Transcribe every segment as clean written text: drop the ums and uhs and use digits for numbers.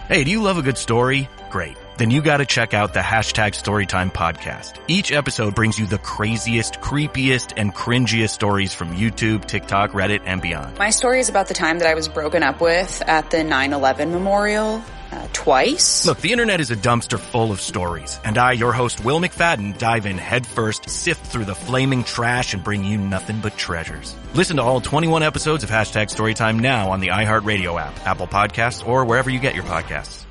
Hey, do you love a good story? Great. Then you gotta check out the #Storytime podcast. Each episode brings you the craziest, creepiest, and cringiest stories from YouTube, TikTok, Reddit, and beyond. My story is about the time that I was broken up with at the 9/11 memorial. Twice. Look, the internet is a dumpster full of stories, and I, your host, Will McFadden, dive in headfirst, sift through the flaming trash, and bring you nothing but treasures. Listen to all 21 episodes of #Storytime now on the iHeartRadio app, Apple Podcasts, or wherever you get your podcasts.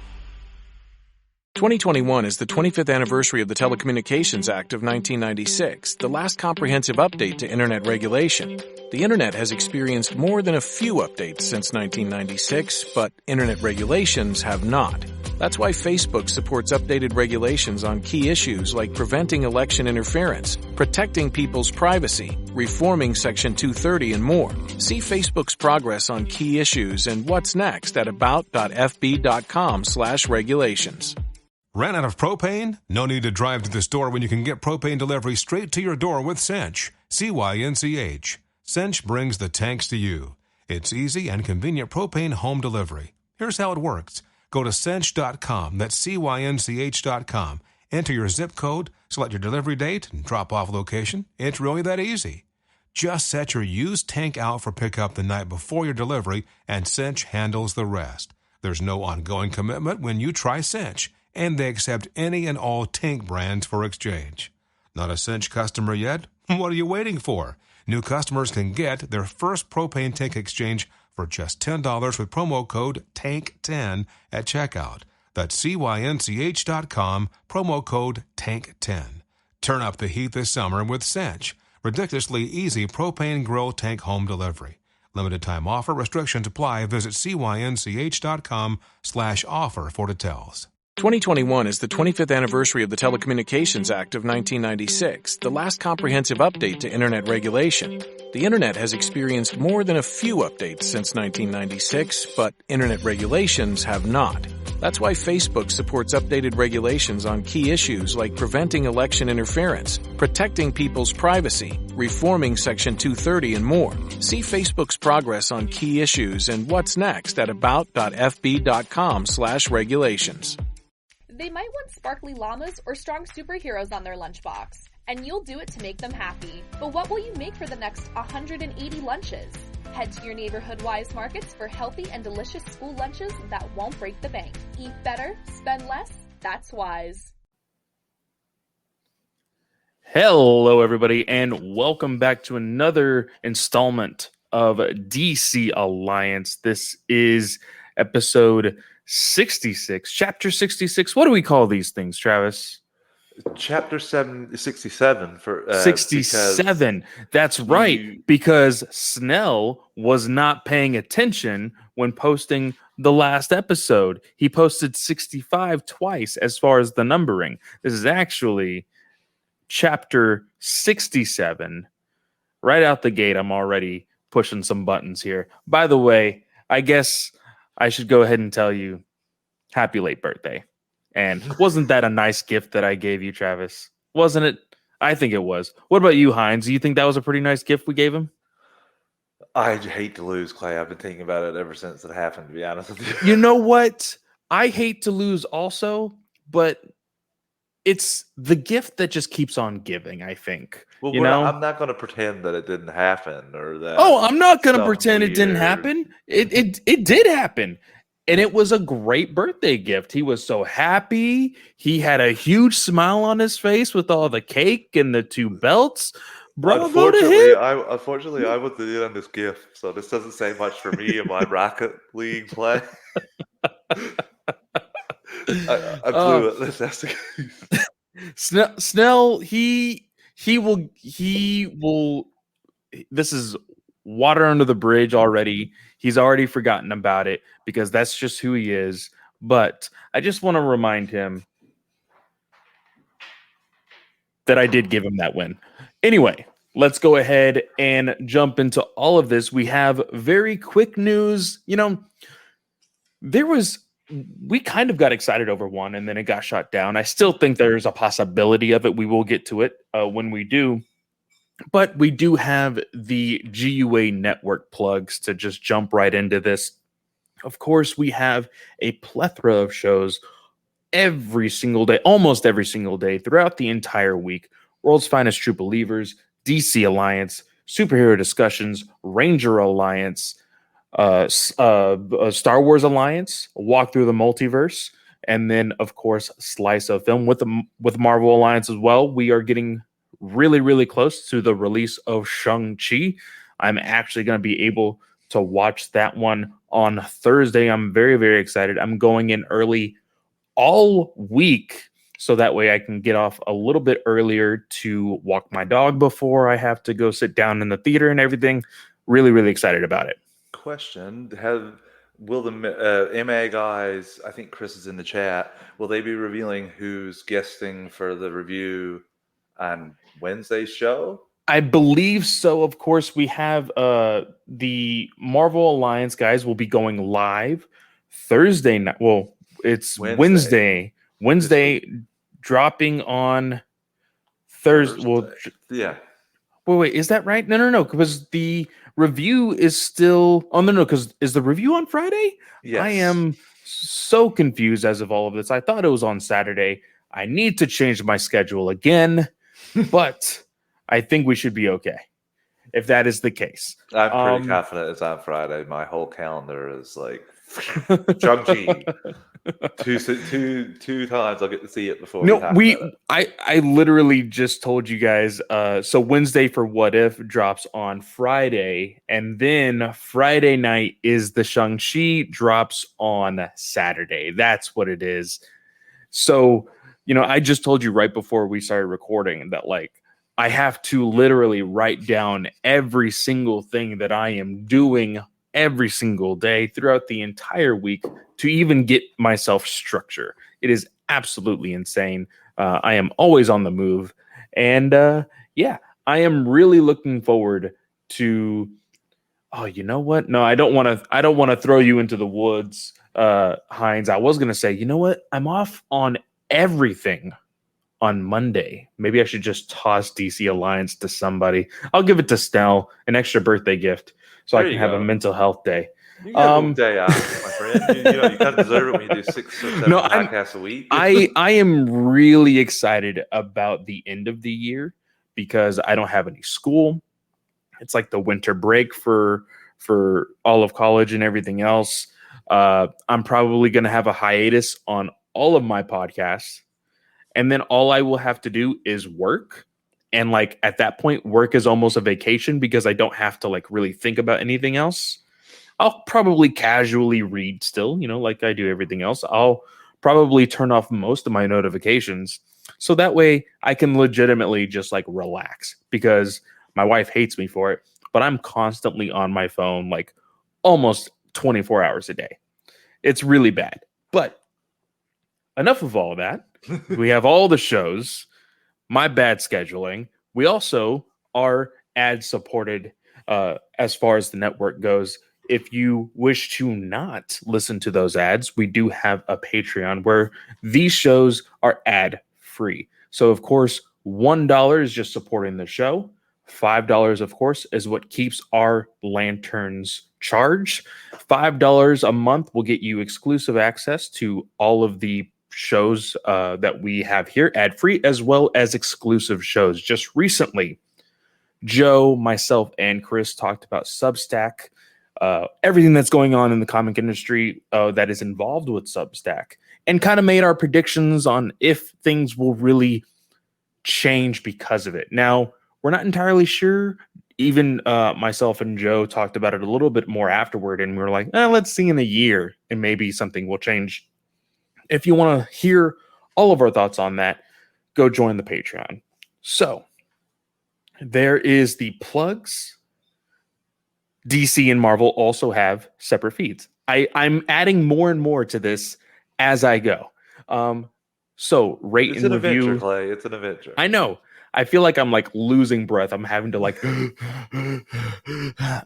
2021 is the 25th anniversary of the Telecommunications Act of 1996, the last comprehensive update to Internet regulation. The Internet has experienced more than a few updates since 1996, but Internet regulations have not. That's why Facebook supports updated regulations on key issues like preventing election interference, protecting people's privacy, reforming Section 230, and more. See Facebook's progress on key issues and what's next at about.fb.com/regulations. Ran out of propane? No need to drive to the store when you can get propane delivery straight to your door with Cinch. CYNCH. Cinch brings the tanks to you. It's easy and convenient propane home delivery. Here's how it works. Go to cinch.com, that's CYNCH.com. Enter your zip code, select your delivery date, and drop-off location. It's really that easy. Just set your used tank out for pickup the night before your delivery, and Cinch handles the rest. There's no ongoing commitment when you try Cinch, and they accept any and all tank brands for exchange. Not a Cinch customer yet? What are you waiting for? New customers can get their first propane tank exchange for just $10 with promo code TANK10 at checkout. That's CYNCH.com, promo code TANK10. Turn up the heat this summer with Cinch. Ridiculously easy propane grill tank home delivery. Limited time offer. Restrictions apply. Visit CYNCH.com/offer for details. 2021 is the 25th anniversary of the Telecommunications Act of 1996, the last comprehensive update to Internet regulation. The Internet has experienced more than a few updates since 1996, but Internet regulations have not. That's why Facebook supports updated regulations on key issues like preventing election interference, protecting people's privacy, reforming Section 230, and more. See Facebook's progress on key issues and what's next at about.fb.com/regulations. They might want sparkly llamas or strong superheroes on their lunchbox, and you'll do it to make them happy. But what will you make for the next 180 lunches? Head to your neighborhood Wise Markets for healthy and delicious school lunches that won't break the bank. Eat better, spend less, that's Wise. Hello, everybody, and welcome back to another installment of DC Alliance. This is episode 66, chapter 66. What do we call these things, Travis? Chapter 67 for 67. That's right, because Snell was not paying attention when posting the last episode. He posted 65 twice as far as the numbering. This is actually chapter 67. Right out the gate, I'm already pushing some buttons here. By the way, I guess I should go ahead and tell you happy late birthday. And wasn't that a nice gift that I gave you, Travis? Wasn't it? I think it was. What about you, Hines? Do you think that was a pretty nice gift we gave him? I hate to lose, Clay. I've been thinking about it ever since it happened, to be honest with you. You know what? I hate to lose also, but it's the gift that just keeps on giving, I think. Well, you know? I'm not going to pretend that it didn't happen or that. Oh, I'm not going to pretend it didn't happen. It did happen. And it was a great birthday gift. He was so happy. He had a huge smile on his face with all the cake and the 2 belts. Bravo to him. Unfortunately, I was the in on this gift, so this doesn't say much for me in my Rocket League play. I blew it. That's the case. Snell, he will. This is water under the bridge already. He's already forgotten about it because that's just who he is. But I just want to remind him that I did give him that win. Anyway, let's go ahead and jump into all of this. We have very quick news. You know, we kind of got excited over one and then it got shut down. I still think there's a possibility of it. We will get to it when we do. But we do have the GUA network plugs to just jump right into this. Of course, we have a plethora of shows every single day, almost every single day throughout the entire week. World's Finest True Believers, DC Alliance, Superhero Discussions, Ranger Alliance, Star Wars Alliance, Walk Through the Multiverse, and then, of course, Slice of Film with Marvel Alliance as well. We are getting really, really close to the release of Shang-Chi. I'm actually going to be able to watch that one on Thursday. I'm very, very excited. I'm going in early all week, so that way I can get off a little bit earlier to walk my dog before I have to go sit down in the theater and everything. Really, really excited about it. Question: will the MA guys? I think Chris is in the chat. Will they be revealing who's guesting for the review on Wednesday's show? I believe so. Of course, we have the Marvel Alliance guys will be going live Thursday night. Well, it's Wednesday. Dropping on Thursday. Well, yeah. Wait, is that right? No, because the review is still. Oh, no, because is the review on Friday? Yes. I am so confused as of all of this. I thought it was on Saturday. I need to change my schedule again, but I think we should be okay if that is the case. I'm pretty confident it's on Friday. My whole calendar is like Shang-Chi. Two times I'll get to see it before. I literally just told you guys. So Wednesday for What If drops on Friday, and then Friday night is the Shang-Chi drops on Saturday. That's what it is. So, I just told you right before we started recording that I have to literally write down every single thing that I am doing every single day throughout the entire week to even get myself structure. It is absolutely insane. I am always on the move. And I am really looking forward to, you know what? No, I don't want to throw you into the woods, Hines. I was going to say, you know what? I'm off on everything on Monday. Maybe I should just toss DC Alliance to somebody. I'll give it to Snell, an extra birthday gift, so I can have a mental health day. You got a day out, my friend. You kind of deserve it when you do 6 or 7 podcasts a week. I am really excited about the end of the year because I don't have any school. It's like the winter break for all of college and everything else. I'm probably going to have a hiatus on all of my podcasts. And then all I will have to do is work. And at that point, work is almost a vacation because I don't have to really think about anything else. I'll probably casually read still, like I do everything else. I'll probably turn off most of my notifications. So that way I can legitimately just relax because my wife hates me for it. But I'm constantly on my phone almost 24 hours a day. It's really bad. But enough of all that. We have all the shows, my bad scheduling. We also are ad supported as far as the network goes. If you wish to not listen to those ads, we do have a Patreon where these shows are ad free. So, of course, $1 is just supporting the show. $5, of course, is what keeps our lanterns charged. $5 a month will get you exclusive access to all of the shows that we have here ad-free, as well as exclusive shows. Just recently, Joe, myself, and Chris talked about Substack, everything that's going on in the comic industry that is involved with Substack, and kind of made our predictions on if things will really change because of it. Now, we're not entirely sure. Even myself and Joe talked about it a little bit more afterward, and we were like, let's see in a year, and maybe something will change. If you want to hear all of our thoughts on that, go join the Patreon. So, there is the plugs. DC and Marvel also have separate feeds. I'm adding more and more to this as I go. So, rate and review. It's an adventure, Clay. It's an adventure. I know. I feel like I'm losing breath. I'm having to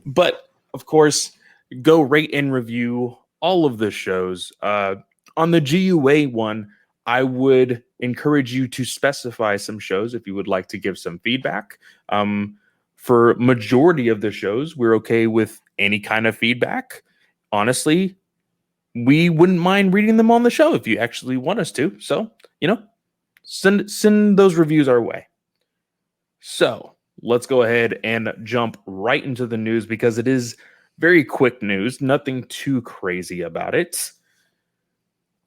but of course, go rate and review all of the shows. On the GUA one, I would encourage you to specify some shows if you would like to give some feedback. For majority of the shows, we're okay with any kind of feedback. Honestly, we wouldn't mind reading them on the show if you actually want us to. So, send those reviews our way. So let's go ahead and jump right into the news because it is very quick news, nothing too crazy about it.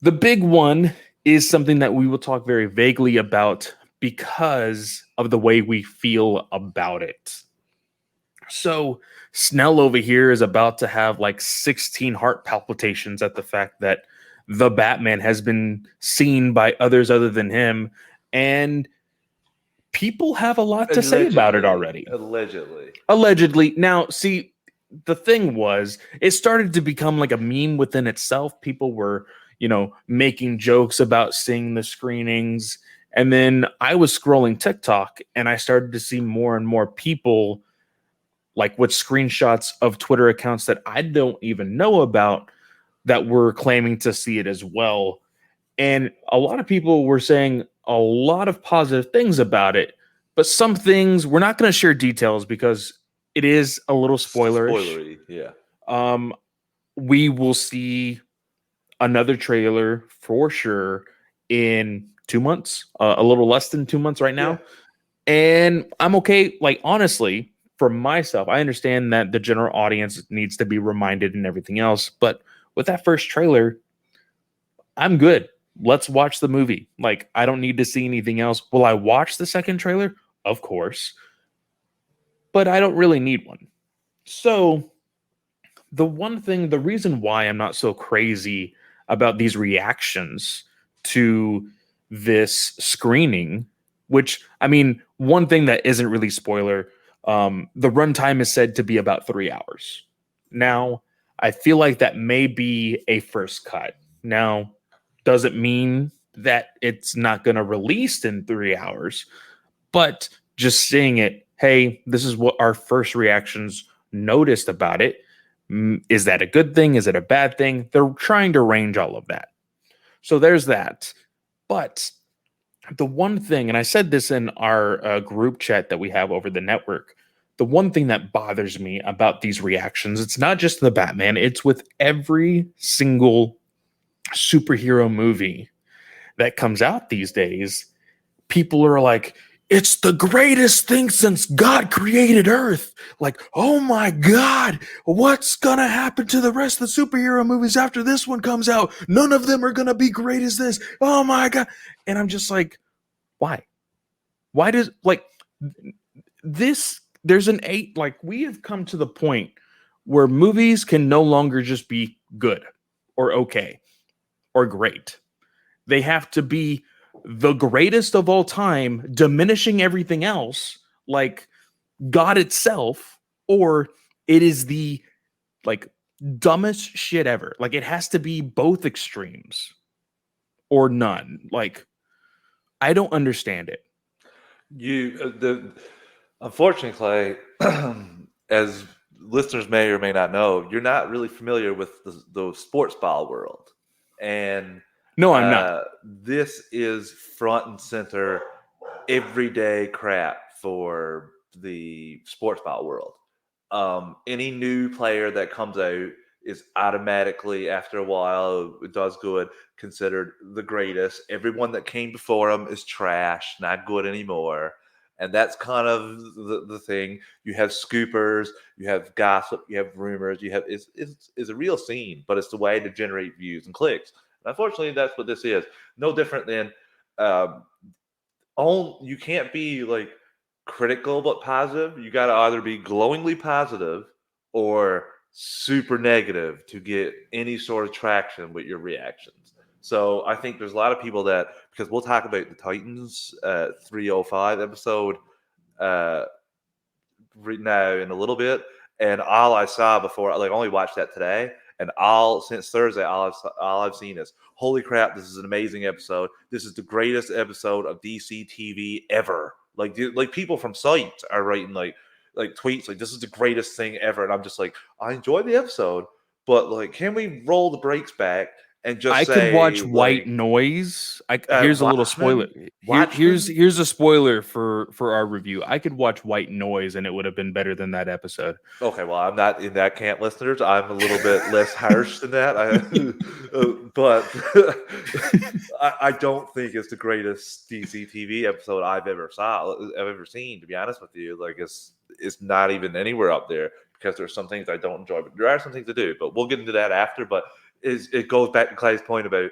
The big one is something that we will talk very vaguely about because of the way we feel about it. So Snell over here is about to have like 16 heart palpitations at the fact that the Batman has been seen by others other than him, and people have a lot to say about it already. Allegedly. Now, see, the thing was, it started to become like a meme within itself. People were, making jokes about seeing the screenings. And then I was scrolling TikTok and I started to see more and more people like with screenshots of Twitter accounts that I don't even know about that were claiming to see it as well. And a lot of people were saying a lot of positive things about it, but some things we're not going to share details because it is a little spoilery. Yeah. We will see another trailer for sure in 2 months, a little less than 2 months right now. Yeah. And I'm okay. Like, honestly, for myself, I understand that the general audience needs to be reminded and everything else. But with that first trailer, I'm good. Let's watch the movie. Like, I don't need to see anything else. Will I watch the second trailer? Of course. But I don't really need one. So the reason why I'm not so crazy about these reactions to this screening, which, I mean, one thing that isn't really spoiler, the runtime is said to be about 3 hours. Now, I feel like that may be a first cut. Now, doesn't mean that it's not going to release in 3 hours, but just seeing it, hey, this is what our first reactions noticed about it. Is that a good thing? Is it a bad thing? They're trying to range all of that. So there's that. But the one thing, and I said this in our group chat that we have over the network, the one thing that bothers me about these reactions, it's not just the Batman, it's with every single superhero movie that comes out these days. People are like, it's the greatest thing since God created Earth. Like, oh my God, what's going to happen to the rest of the superhero movies after this one comes out? None of them are going to be great as this. Oh my God. And I'm just like, why? Why does, like, this, there's an 8, like, we have come to the point where movies can no longer just be good or okay or great. They have to be the greatest of all time, diminishing everything else, like God itself, or it is the like dumbest shit ever. Like, it has to be both extremes or none. Like, I don't understand it. Unfortunately, as listeners may or may not know, you're not really familiar with the sports ball world. And no, I'm not. This is front and center, everyday crap for the sports ball world. Any new player that comes out is automatically, after a while, it does good, considered the greatest. Everyone that came before him is trash, not good anymore. And that's kind of the thing. You have scoopers, you have gossip, you have rumors, you have it's a real scene, but it's the way to generate views and clicks. And unfortunately, that's what this is. No different than you can't be like critical but positive. You got to either be glowingly positive or super negative to get any sort of traction with your reactions. So I think there's a lot of people that, because we'll talk about the Titans 305 episode now in a little bit, and all I saw before, like, I only watched that today, and since Thursday, all I've seen is, holy crap, this is an amazing episode. This is the greatest episode of DC TV ever. Like people from sites are writing like tweets like, this is the greatest thing ever, and I'm just like, I enjoyed the episode, but like, can we roll the brakes back and just I say, could watch like, White Noise. Here's a little spoiler. Watchmen? Here's a spoiler for our review. I could watch White Noise, and it would have been better than that episode. Okay, well, I'm not in that camp, listeners. I'm a little bit less harsh than that. But I don't think it's the greatest DC TV episode I've ever seen. To be honest with you, like it's not even anywhere up there because there's some things I don't enjoy, but there are some things to do. But we'll get into that after. But it goes back to Clay's point about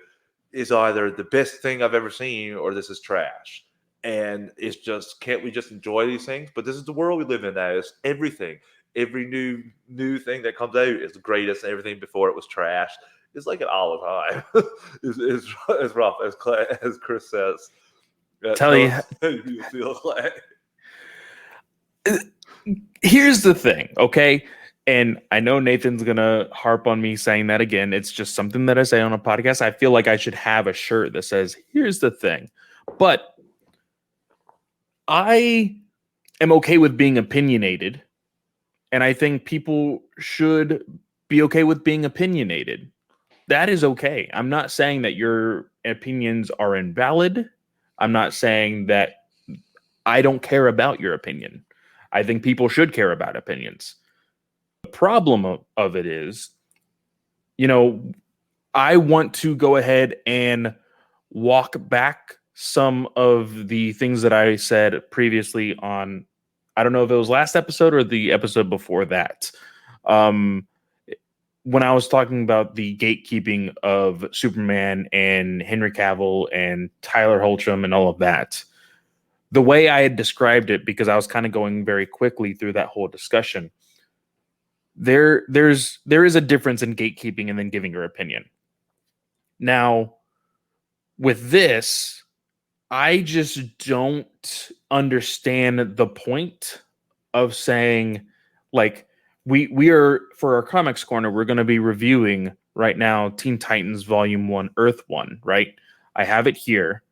is either the best thing I've ever seen or this is trash. And it's just, can't we just enjoy these things? But this is the world we live in now. It's everything. Every new thing that comes out is the greatest, and everything before it was trash. It's like it all the time. it's rough, as Chris says. Tell you feel like. Here's the thing, okay? And I know Nathan's going to harp on me saying that again. It's just something that I say on a podcast. I feel like I should have a shirt that says, here's the thing. But I am okay with being opinionated. And I think people should be okay with being opinionated. That is okay. I'm not saying that your opinions are invalid. I'm not saying that I don't care about your opinion. I think people should care about opinions. The problem of it is, I want to go ahead and walk back some of the things that I said previously on, I don't know if it was last episode or the episode before that. When I was talking about the gatekeeping of Superman and Henry Cavill and Tyler Hoechlin and all of that, the way I had described it, because I was kind of going very quickly through that whole discussion, there is a difference in gatekeeping and then giving your opinion. Now, with this, I just don't understand the point of saying, like, we are, for our Comics Corner, we're going to be reviewing right now Teen Titans Volume 1, Earth 1, right? I have it here.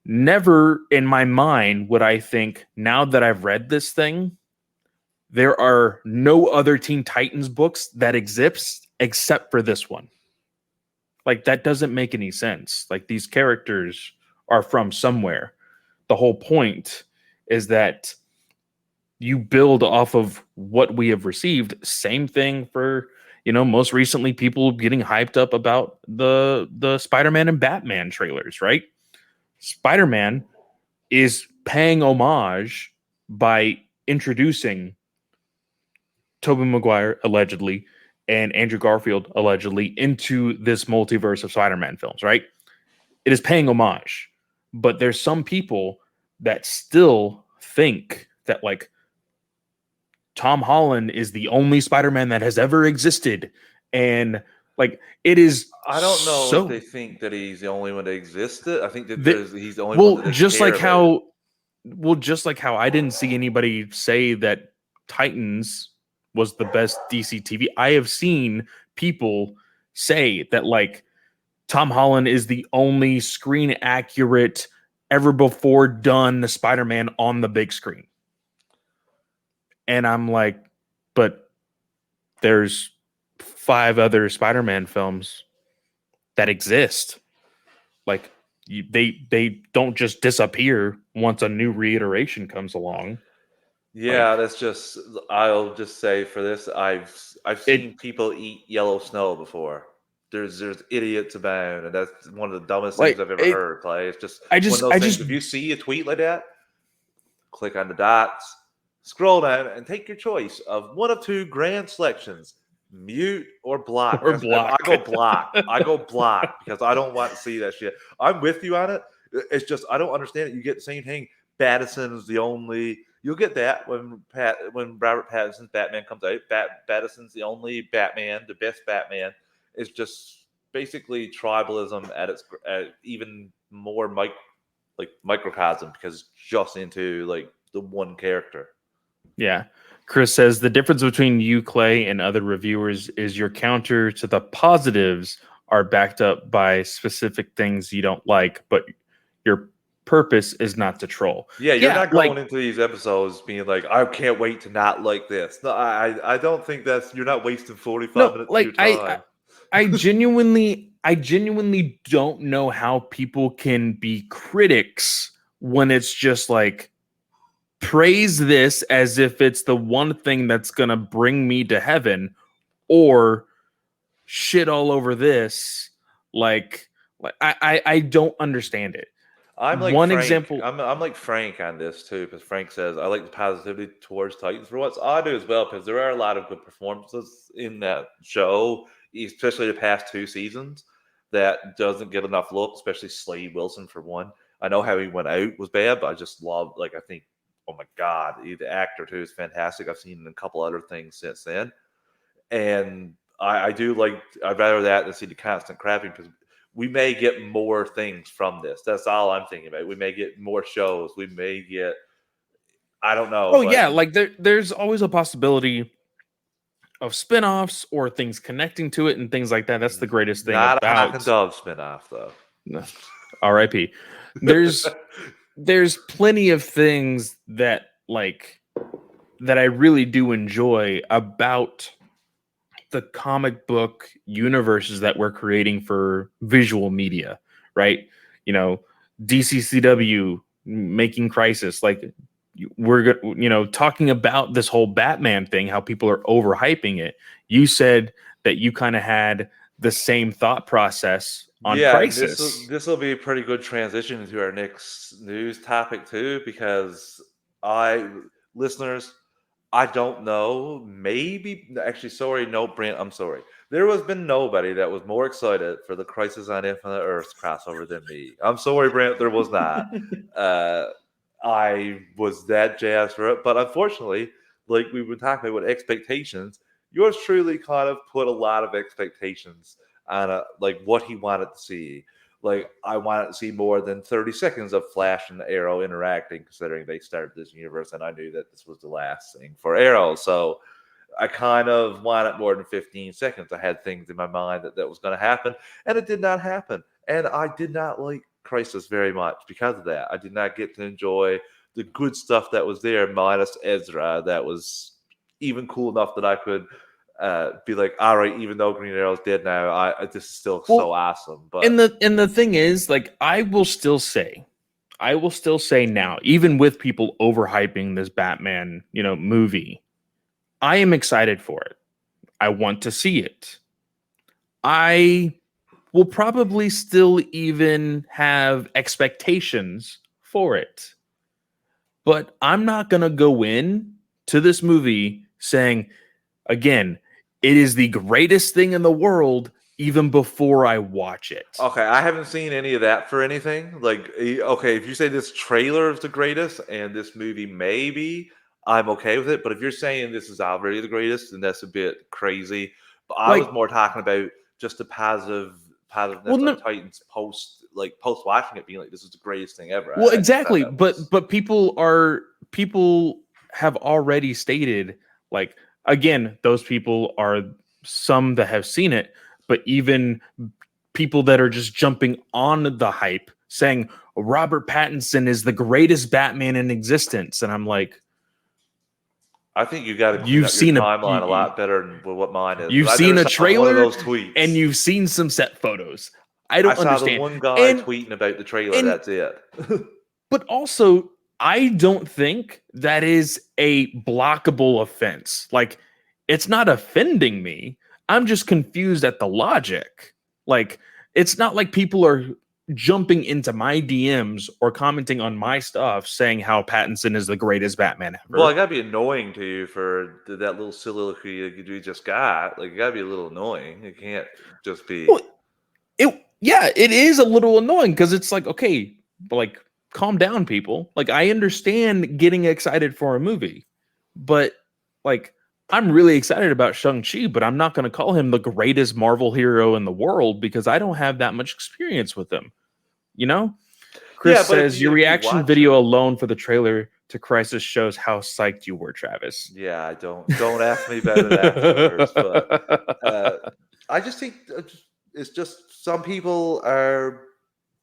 Never in my mind would I think, now that I've read this thing, there are no other Teen Titans books that exist except for this one. Like, that doesn't make any sense. Like, these characters are from somewhere. The whole point is that you build off of what we have received. Same thing for, most recently people getting hyped up about the Spider-Man and Batman trailers, right? Spider-Man is paying homage by introducing Tobey Maguire, allegedly, and Andrew Garfield, allegedly, into this multiverse of Spider-Man films, right? It is paying homage. But there's some people that still think that, like, Tom Holland is the only Spider-Man that has ever existed. And, like, it is. I don't know if they think that he's the only one that existed. I think that he's the only one that just like how. Well, just like how I didn't see anybody say that Titans was the best DC TV. I have seen people say that, like, Tom Holland is the only screen accurate, ever before done Spider-Man on the big screen. And I'm like, but there's 5 other Spider-Man films that exist. Like, they don't just disappear once a new reiteration comes along. Yeah, that's just. I'll just say for this, I've seen people eat yellow snow before. There's idiots abound, and that's one of the dumbest things I've ever heard, Clay. It's just if you see a tweet like that, click on the dots, scroll down, and take your choice of one of 2 grand selections: mute or block. Or block. I go block. I go block because I don't want to see that shit. I'm with you on it. It's just I don't understand it. You get the same thing. Pattinson is the only. You'll get that when Robert Pattinson's Batman comes out. Pattinson's the only Batman, the best Batman. It's just basically tribalism at its even more microcosm, because it's just into, like, the one character. Yeah. Chris says the difference between you, Clay, and other reviewers is your counter to the positives are backed up by specific things you don't like, but your purpose is not to troll. Yeah, you're not going into these episodes being like, I can't wait to not like this. No, I don't think you're not wasting 45 minutes of your time. I genuinely don't know how people can be critics when it's just like praise this as if it's the one thing that's gonna bring me to heaven, or shit all over this. Like I don't understand it. I'm like One Frank. example. I'm like Frank on this too, because Frank says I like the positivity towards Titans for once. I do as well, because there are a lot of good performances in that show, especially the past 2 seasons, that doesn't get enough look. Especially Slade Wilson for one. I know how he went out was bad, but I just love, like, I think, oh my god, the actor too is fantastic. I've seen a couple other things since then, and I do like. I'd rather that than see the constant crapping, because we may get more things from this. That's all I'm thinking about. We may get more shows. We may get, I don't know. Oh yeah, like there's always a possibility of spin-offs or things connecting to it and things like that. That's the greatest thing not about a Hawk and Dove spin-off though. No. R.I.P. There's plenty of things that I really do enjoy about the comic book universes that we're creating for visual media, right? You know, DCCW making Crisis, like we're talking about this whole Batman thing, how people are overhyping it. You said that you kind of had the same thought process on Crisis. This will be a pretty good transition into our next news topic too, because listeners, I don't know. Maybe actually, sorry, no, Brent, I'm sorry. There has been nobody that was more excited for the Crisis on Infinite Earths crossover than me. I'm sorry, Brent, there was not. I was that jazzed for it, but unfortunately, like we've been talking about with expectations, yours truly kind of put a lot of expectations on like what he wanted to see. Like, I wanted to see more than 30 seconds of Flash and Arrow interacting, considering they started this universe, and I knew that this was the last thing for Arrow. So I kind of wanted more than 15 seconds. I had things in my mind that was going to happen, and it did not happen. And I did not like Crisis very much because of that. I did not get to enjoy the good stuff that was there, minus Ezra. That was even cool enough that I could be like, all right, even though Green Arrow's dead now, this is still so awesome. But and the thing is, like, I will still say now, even with people overhyping this Batman, movie, I am excited for it. I want to see it. I will probably still even have expectations for it, but I'm not gonna go in to this movie saying, again, it is the greatest thing in the world even before I watch it. Okay, I haven't seen any of that for anything. Like, okay, if you say this trailer is the greatest and this movie maybe, I'm okay with it. But if you're saying this is already the greatest, then that's a bit crazy. But I was more talking about just the positiveness of Titans post watching it, being like, this is the greatest thing ever. Well, exactly. But people have already stated, like, again, those people are some that have seen it, but even people that are just jumping on the hype saying Robert Pattinson is the greatest Batman in existence. And I'm like, I think you've seen a timeline a lot better than what mine is. You've seen a trailer, of those tweets, and you've seen some set photos. I saw understand. The one guy tweeting about the trailer. That's it. But also, I don't think that is a blockable offense. Like, it's not offending me. I'm just confused at the logic. Like, it's not like people are jumping into my DMs or commenting on my stuff saying how Pattinson is the greatest Batman ever. Well, it gotta be annoying to you for that little soliloquy you just got. Like, it gotta be a little annoying. It can't just be. Well, it is a little annoying because it's like, okay, like, calm down, people. Like, I understand getting excited for a movie, but like, I'm really excited about Shang-Chi, but I'm not going to call him the greatest Marvel hero in the world because I don't have that much experience with him. Chris says your reaction video alone for the trailer to Crisis shows how psyched you were, Travis. Yeah, don't ask me about it afterwards. But I just think it's just some people are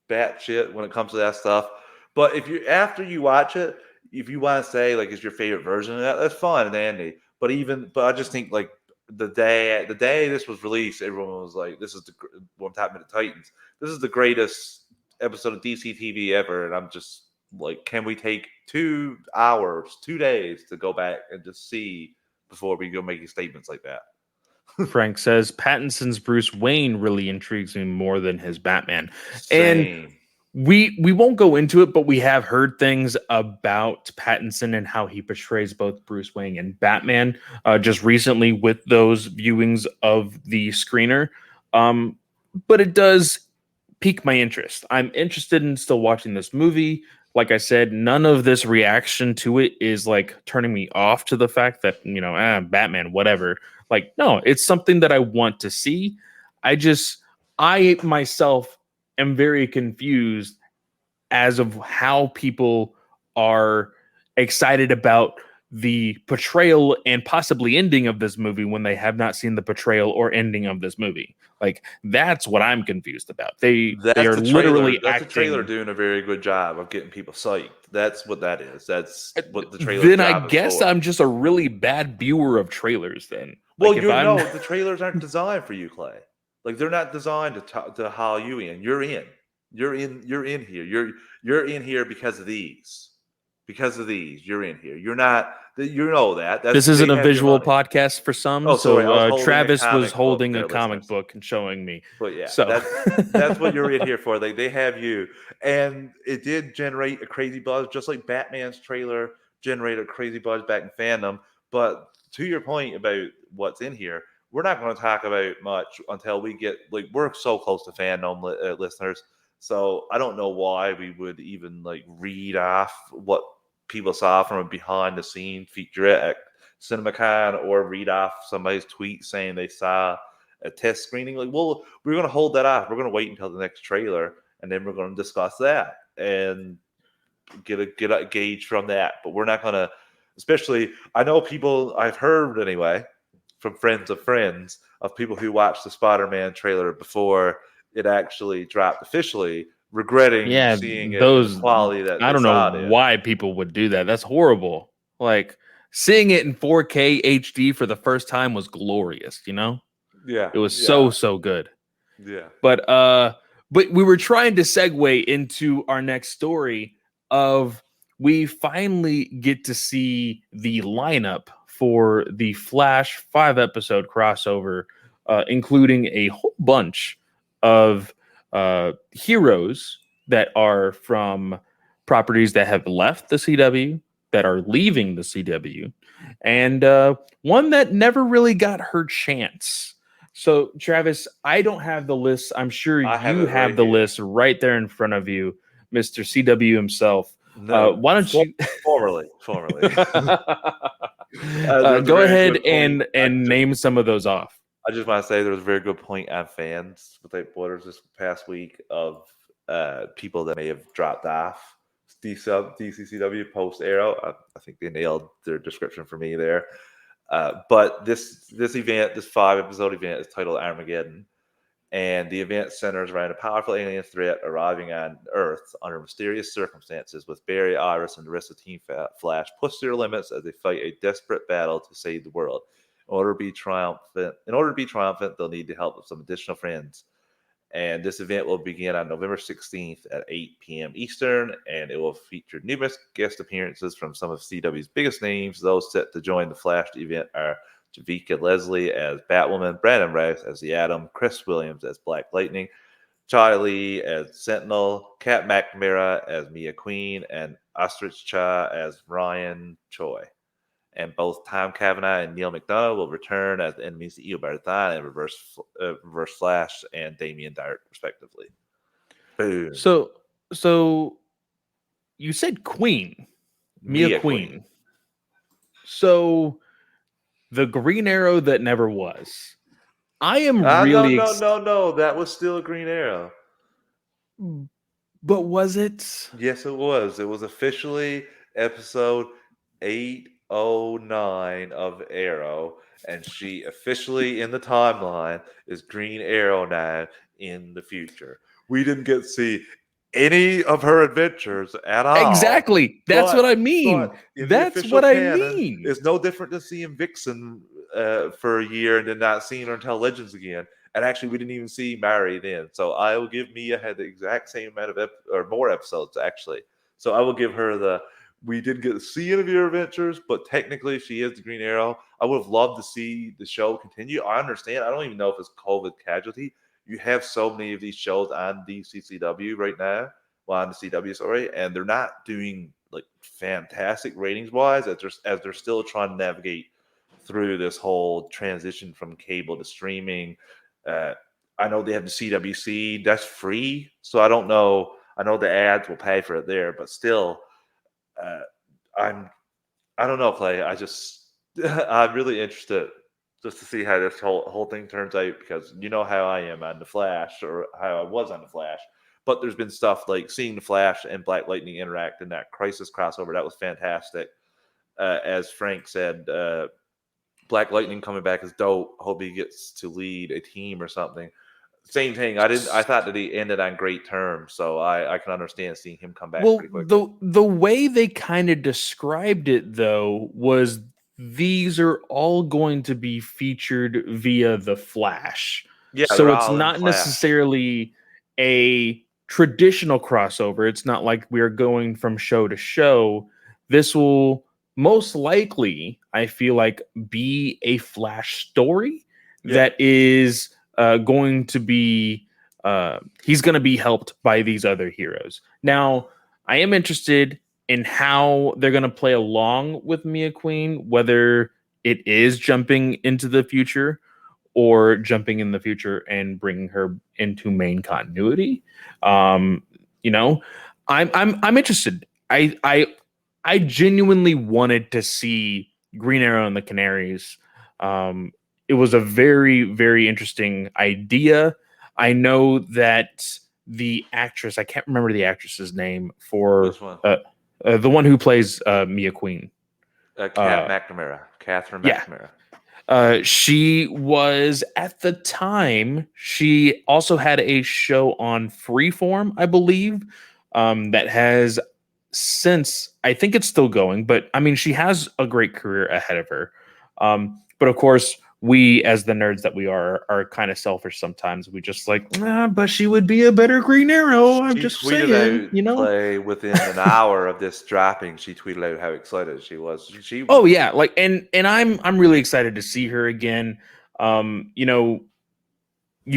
batshit when it comes to that stuff. But after you watch it, if you want to say like it's your favorite version of that, that's fine and dandy. But I just think like the day this was released, everyone was like, "This is the one time in the Titans. This is the greatest episode of DC TV ever." And I'm just like, "Can we take 2 hours, 2 days to go back and just see before we go making statements like that?" Frank says Pattinson's Bruce Wayne really intrigues me more than his Batman. Same. And we won't go into it, but we have heard things about Pattinson and how he portrays both Bruce Wayne and Batman just recently with those viewings of the screener. But it does pique my interest. I'm interested in still watching this movie. Like I said, none of this reaction to it is like turning me off to the fact that, Batman, whatever. Like, no, it's something that I want to see. I myself am very confused as of how people are excited about the portrayal and possibly ending of this movie when they have not seen the portrayal or ending of this movie. Like, that's what I'm confused about. They are literally That's acting. the trailer doing a very good job of getting people psyched. That's what that is. That's what the trailer. Then I guess I'm just a really bad viewer of trailers. Then, well, the trailers aren't designed for you, Clay. Like, they're not designed to haul you in. You're in. You're in here. You're in here because of these. Because of these, you're in here. You're not. You know that. This isn't a visual podcast for some. Oh, sorry, so Travis was holding a comic book and showing me. But yeah, so that's what you're in here for. Like, they have you, and it did generate a crazy buzz, just like Batman's trailer generated a crazy buzz back in fandom. But to your point about what's in here, we're not going to talk about much until we get we're so close to fandom, listeners. So I don't know why we would even read off what people saw from a behind the scene featurette at CinemaCon, or read off somebody's tweet saying they saw a test screening. We're going to hold that off. We're going to wait until the next trailer, and then we're going to discuss that and get a gauge from that. But we're not going to, especially, I know people, I've heard anyway, from friends of people who watched the Spider-Man trailer before it actually dropped officially, regretting seeing those quality that I don't know why people would do that. That's horrible. Like, seeing it in 4K HD for the first time was glorious, Yeah. It was so good. Yeah. But we were trying to segue into our next story of we finally get to see the lineup for the Flash 5-episode crossover, including a whole bunch of heroes that are from properties that have left the CW, that are leaving the CW, and one that never really got her chance. So, Travis, I don't have the list. I'm sure you have the list right there in front of you, Mr. CW himself. No, why don't you formerly? Go ahead and name some of those off. I just want to say there was a very good point on fans with Borders this past week of people that may have dropped off DCCW post Arrow. I think they nailed their description for me there. But this event, this 5-episode event, is titled Armageddon, and the event centers around a powerful alien threat arriving on Earth under mysterious circumstances, with Barry, Iris, and the rest of Team Flash pushed to their limits as they fight a desperate battle to save the world. In order to be triumphant, they'll need the help of some additional friends. And this event will begin on November 16th at 8 p.m. Eastern, and it will feature numerous guest appearances from some of CW's biggest names. Those set to join the Flash event are Javicia Leslie as Batwoman, Brandon Rice as the Atom, Chris Williams as Black Lightning, Charlie as Sentinel, Kat McNamara as Mia Queen, and Ostrich Cha as Ryan Choi. And both Tom Cavanaugh and Neil McDonough will return as the enemies to Io Barthon and Reverse Flash and Damian Dart, respectively. Boom. So you said Queen, Mia Queen. So the Green Arrow that never was. I am really no. That was still a Green Arrow. But was it? Yes, it was. It was officially episode 809 of Arrow, and she officially in the timeline is Green Arrow now in the future. We didn't get to see any of her adventures at all. Exactly. That's what I mean. That's what I mean. It's no different than seeing Vixen for a year and then not seeing her until Legends again. And actually, we didn't even see Mary then. So I will give Mia had the exact same amount of or more episodes actually. So I will give her we didn't get to see any of your adventures, but technically she is the Green Arrow. I would have loved to see the show continue. I understand. I don't even know if it's COVID casualty. You have so many of these shows on DCCW right now, well, on the CW, sorry, and they're not doing like fantastic ratings wise as they're still trying to navigate through this whole transition from cable to streaming. I know they have the CWC that's free, so I don't know. I know the ads will pay for it there, but still, I don't know, Clay. I'm really interested just to see how this whole thing turns out, because you know how I am on the Flash, or how I was on the Flash. But there's been stuff like seeing the Flash and Black Lightning interact in that Crisis crossover. That was fantastic. As Frank said, Black Lightning coming back is dope. Hope he gets to lead a team or something. Same thing. I thought that he ended on great terms, so I can understand seeing him come back pretty quickly. The way they kind of described it, though, was these are all going to be featured via the Flash. Yeah, so it's not necessarily a traditional crossover. It's not like we're going from show to show. This will most likely, I feel like, be a Flash story that is going to be he's going to be helped by these other heroes. Now, I am interested in how they're going to play along with Mia Queen, whether it is jumping into the future or jumping in the future and bringing her into main continuity. I'm interested. I genuinely wanted to see Green Arrow and the Canaries. It was a very, very interesting idea. I know that the actress, I can't remember the actress's name for the one who plays Mia Queen. Catherine McNamara. She was, at the time, she also had a show on Freeform, I believe, that has since, I think it's still going, but I mean, she has a great career ahead of her. But of course, we, as the nerds that we are kind of selfish sometimes. We just like, but she would be a better Green Arrow. I'm just saying, Clay, within an hour of this dropping, she tweeted out how excited she was. Oh yeah, like, and I'm really excited to see her again. You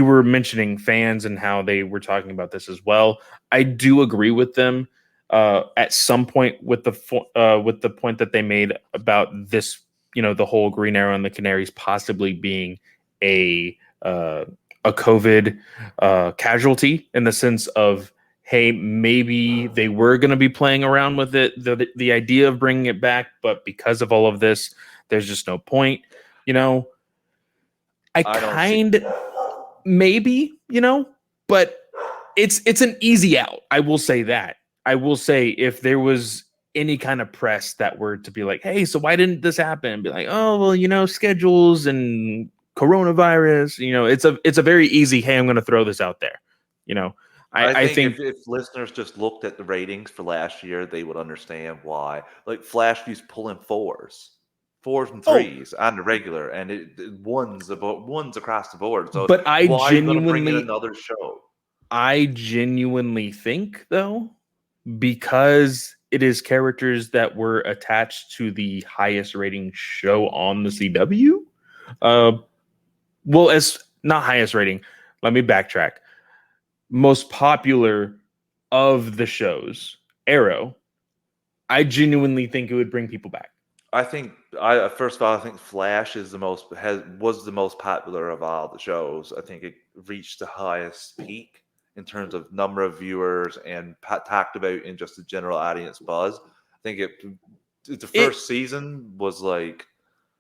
were mentioning fans and how they were talking about this as well. I do agree with them at some point with the point that they made about this. The whole Green Arrow and the Canaries possibly being a COVID casualty, in the sense of, hey, maybe they were going to be playing around with it, the idea of bringing it back, but because of all of this, there's just no point. Maybe, but it's an easy out. I will say that. I will say, if there was any kind of press that were to be like, hey, so why didn't this happen? Be like, oh, well, schedules and coronavirus, it's a very easy, hey, I'm going to throw this out there. I think if listeners just looked at the ratings for last year, they would understand why. Like, Flash was pulling fours and threes on the regular, and it ones across the board. So, but I genuinely bring in another show. I genuinely think, though, because it is characters that were attached to the highest rating show on the CW. Well, as not highest rating, let me backtrack. Most popular of the shows, Arrow. I genuinely think it would bring people back. I think first of all, I think Flash was the most popular of all the shows. I think it reached the highest peak in terms of number of viewers and talked about in just the general audience buzz. I think the first season was like...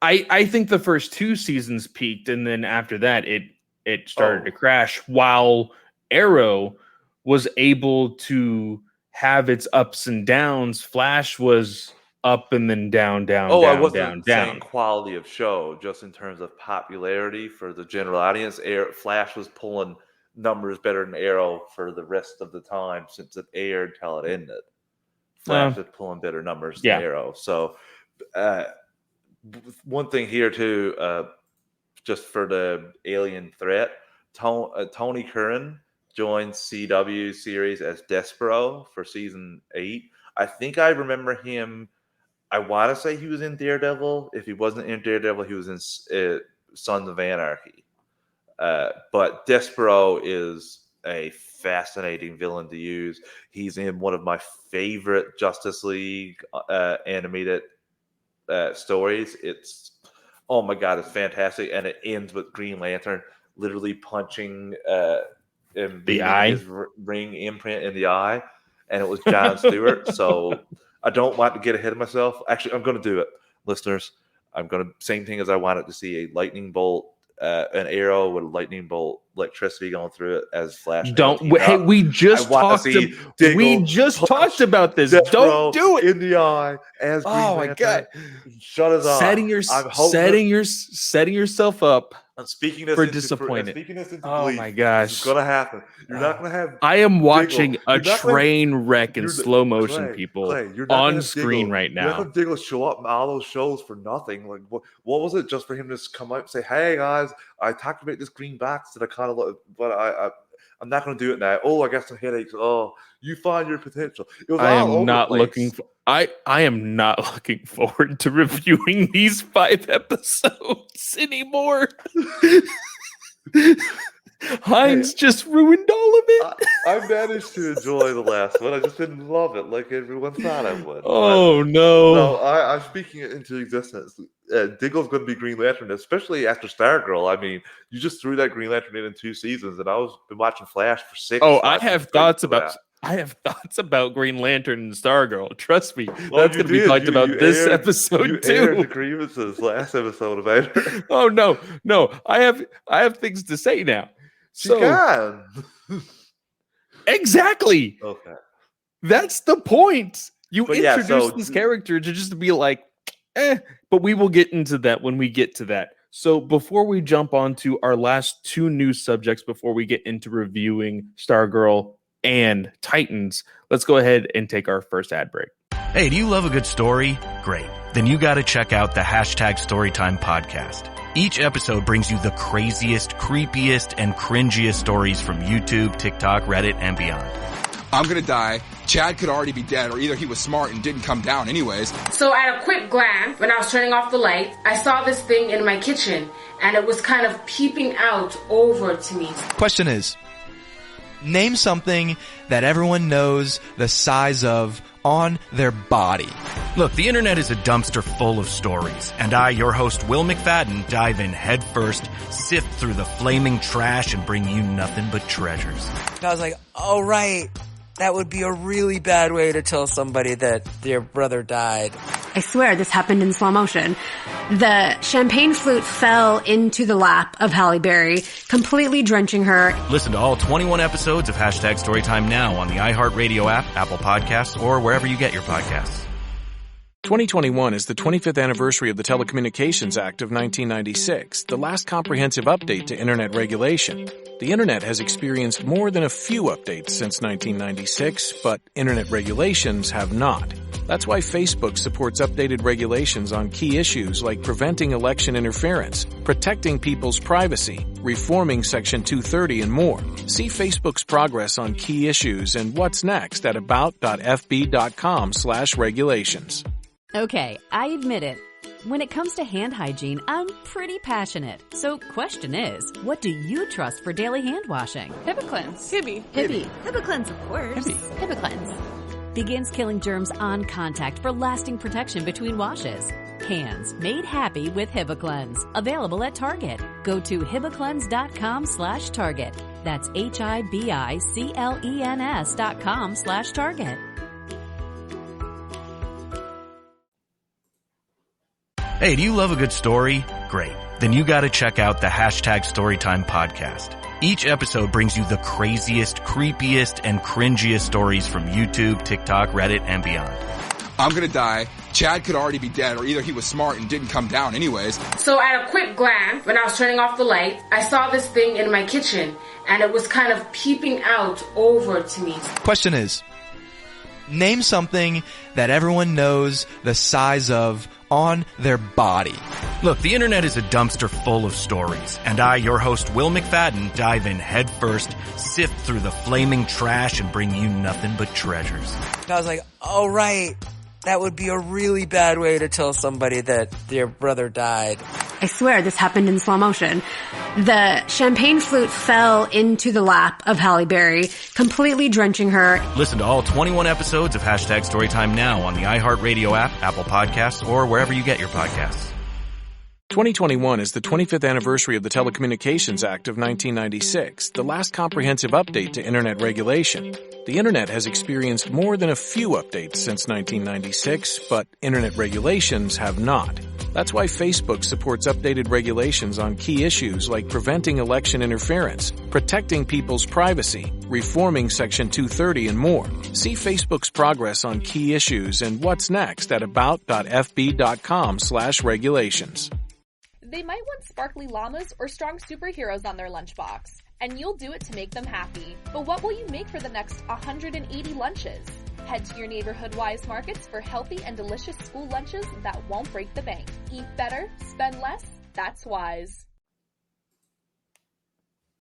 I think the first two seasons peaked, and then after that, it started to crash, while Arrow was able to have its ups and downs. Flash was up and then down. I wasn't saying quality of show, just in terms of popularity for the general audience. Flash was pulling numbers better than Arrow for the rest of the time since it aired till it ended. Flash is pulling better numbers than Arrow. So one thing here too, just for the alien threat, Tony Curran joined CW series as Despero for season 8. I think I remember him. I want to say he was in Daredevil. If he wasn't in Daredevil, he was in Sons of Anarchy. But Despero is a fascinating villain to use. He's in one of my favorite Justice League animated stories. It's, oh my God, it's fantastic. And it ends with Green Lantern literally punching and the eye, his ring imprint in the eye. And it was Jon Stewart. So I don't want to get ahead of myself. Actually, I'm going to do it, listeners. I'm going to, same thing as I wanted to see a lightning bolt, an arrow with a lightning bolt, electricity going through it as Flash. We just talked about this. Don't do it in the eye as Green Lantern. My God! Shut his eye. Setting yourself up. I'm speaking this for disappointment. Oh my gosh! It's gonna happen. You're not gonna have. I am watching a train wreck in slow motion, people, on screen right now. You're not gonna Diggle show up in all those shows for nothing. Like, what was it? Just for him to come out and say, "Hey guys, I talked about this green box that I kind of, but I'm not gonna do it now. Oh, I got some headaches. Oh, you find your potential." It was I am not looking. I am not looking forward to reviewing these 5 episodes anymore. Heinz just ruined all of it. I managed to enjoy the last one. I just didn't love it like everyone thought I would. Oh, no. No, I'm speaking it into existence. Diggle's going to be Green Lantern, especially after Stargirl. I mean, you just threw that Green Lantern in 2 seasons, and been watching Flash for 6. Oh, I have thoughts about Green Lantern and Stargirl. Trust me, that's going to be talked about this episode too. You aired grievances last episode about her. Oh no, I have things to say now. Exactly. Okay, that's the point. You introduce this character to just be like, but we will get into that when we get to that. So before we jump on to our last 2 news subjects, before we get into reviewing Stargirl and Titans, let's go ahead and take our first ad break. Hey, do you love a good story? Great. Then you got to check out the #Storytime podcast. Each episode brings you the craziest, creepiest, and cringiest stories from YouTube, TikTok, Reddit, and beyond. I'm gonna die. Chad could already be dead, or either he was smart and didn't come down anyways. So at a quick glance, when I was turning off the light, I saw this thing in my kitchen, and it was kind of peeping out over to me. Question is, name something that everyone knows the size of on their body. Look, the internet is a dumpster full of stories, and I, your host, Will McFadden, dive in head first, sift through the flaming trash, and bring you nothing but treasures. I was like, oh, right. That would be a really bad way to tell somebody that their brother died. I swear this happened in slow motion. The champagne flute fell into the lap of Halle Berry, completely drenching her. Listen to all 21 episodes of #Storytime now on the iHeartRadio app, Apple Podcasts, or wherever you get your podcasts. 2021 is the 25th anniversary of the Telecommunications Act of 1996, the last comprehensive update to Internet regulation. The Internet has experienced more than a few updates since 1996, but Internet regulations have not. That's why Facebook supports updated regulations on key issues like preventing election interference, protecting people's privacy, reforming Section 230, and more. See Facebook's progress on key issues and what's next at about.fb.com/regulations. Okay, I admit it. When it comes to hand hygiene, I'm pretty passionate. So question is, what do you trust for daily hand washing? HibaCleanse. Hibby. HibaCleanse, of course. HibaCleanse. Begins killing germs on contact for lasting protection between washes. Hands made happy with HibaCleanse. Available at Target. Go to HibaCleanse.com/Target. That's HIBICLENS.com/Target. Hey, do you love a good story? Great. Then you got to check out the #Storytime podcast. Each episode brings you the craziest, creepiest, and cringiest stories from YouTube, TikTok, Reddit, and beyond. I'm gonna die. Chad could already be dead, or either he was smart and didn't come down anyways. So at a quick glance, when I was turning off the light, I saw this thing in my kitchen, and it was kind of peeping out over to me. Question is, name something that everyone knows the size of on their body. Look, the internet is a dumpster full of stories, and I, your host, Will McFadden, dive in headfirst, sift through the flaming trash, and bring you nothing but treasures. I was like, oh, right. That would be a really bad way to tell somebody that their brother died. I swear this happened in slow motion. The champagne flute fell into the lap of Halle Berry, completely drenching her. Listen to all 21 episodes of Hashtag Storytime now on the iHeartRadio app, Apple Podcasts, or wherever you get your podcasts. 2021 is the 25th anniversary of the Telecommunications Act of 1996, the last comprehensive update to Internet regulation. The Internet has experienced more than a few updates since 1996, but Internet regulations have not. That's why Facebook supports updated regulations on key issues like preventing election interference, protecting people's privacy, reforming Section 230, and more. See Facebook's progress on key issues and what's next at about.fb.com/regulations. They might want sparkly llamas or strong superheroes on their lunchbox, and you'll do it to make them happy. But what will you make for the next 180 lunches? Head to your neighborhood Wise Markets for healthy and delicious school lunches that won't break the bank. Eat better, spend less, that's Wise.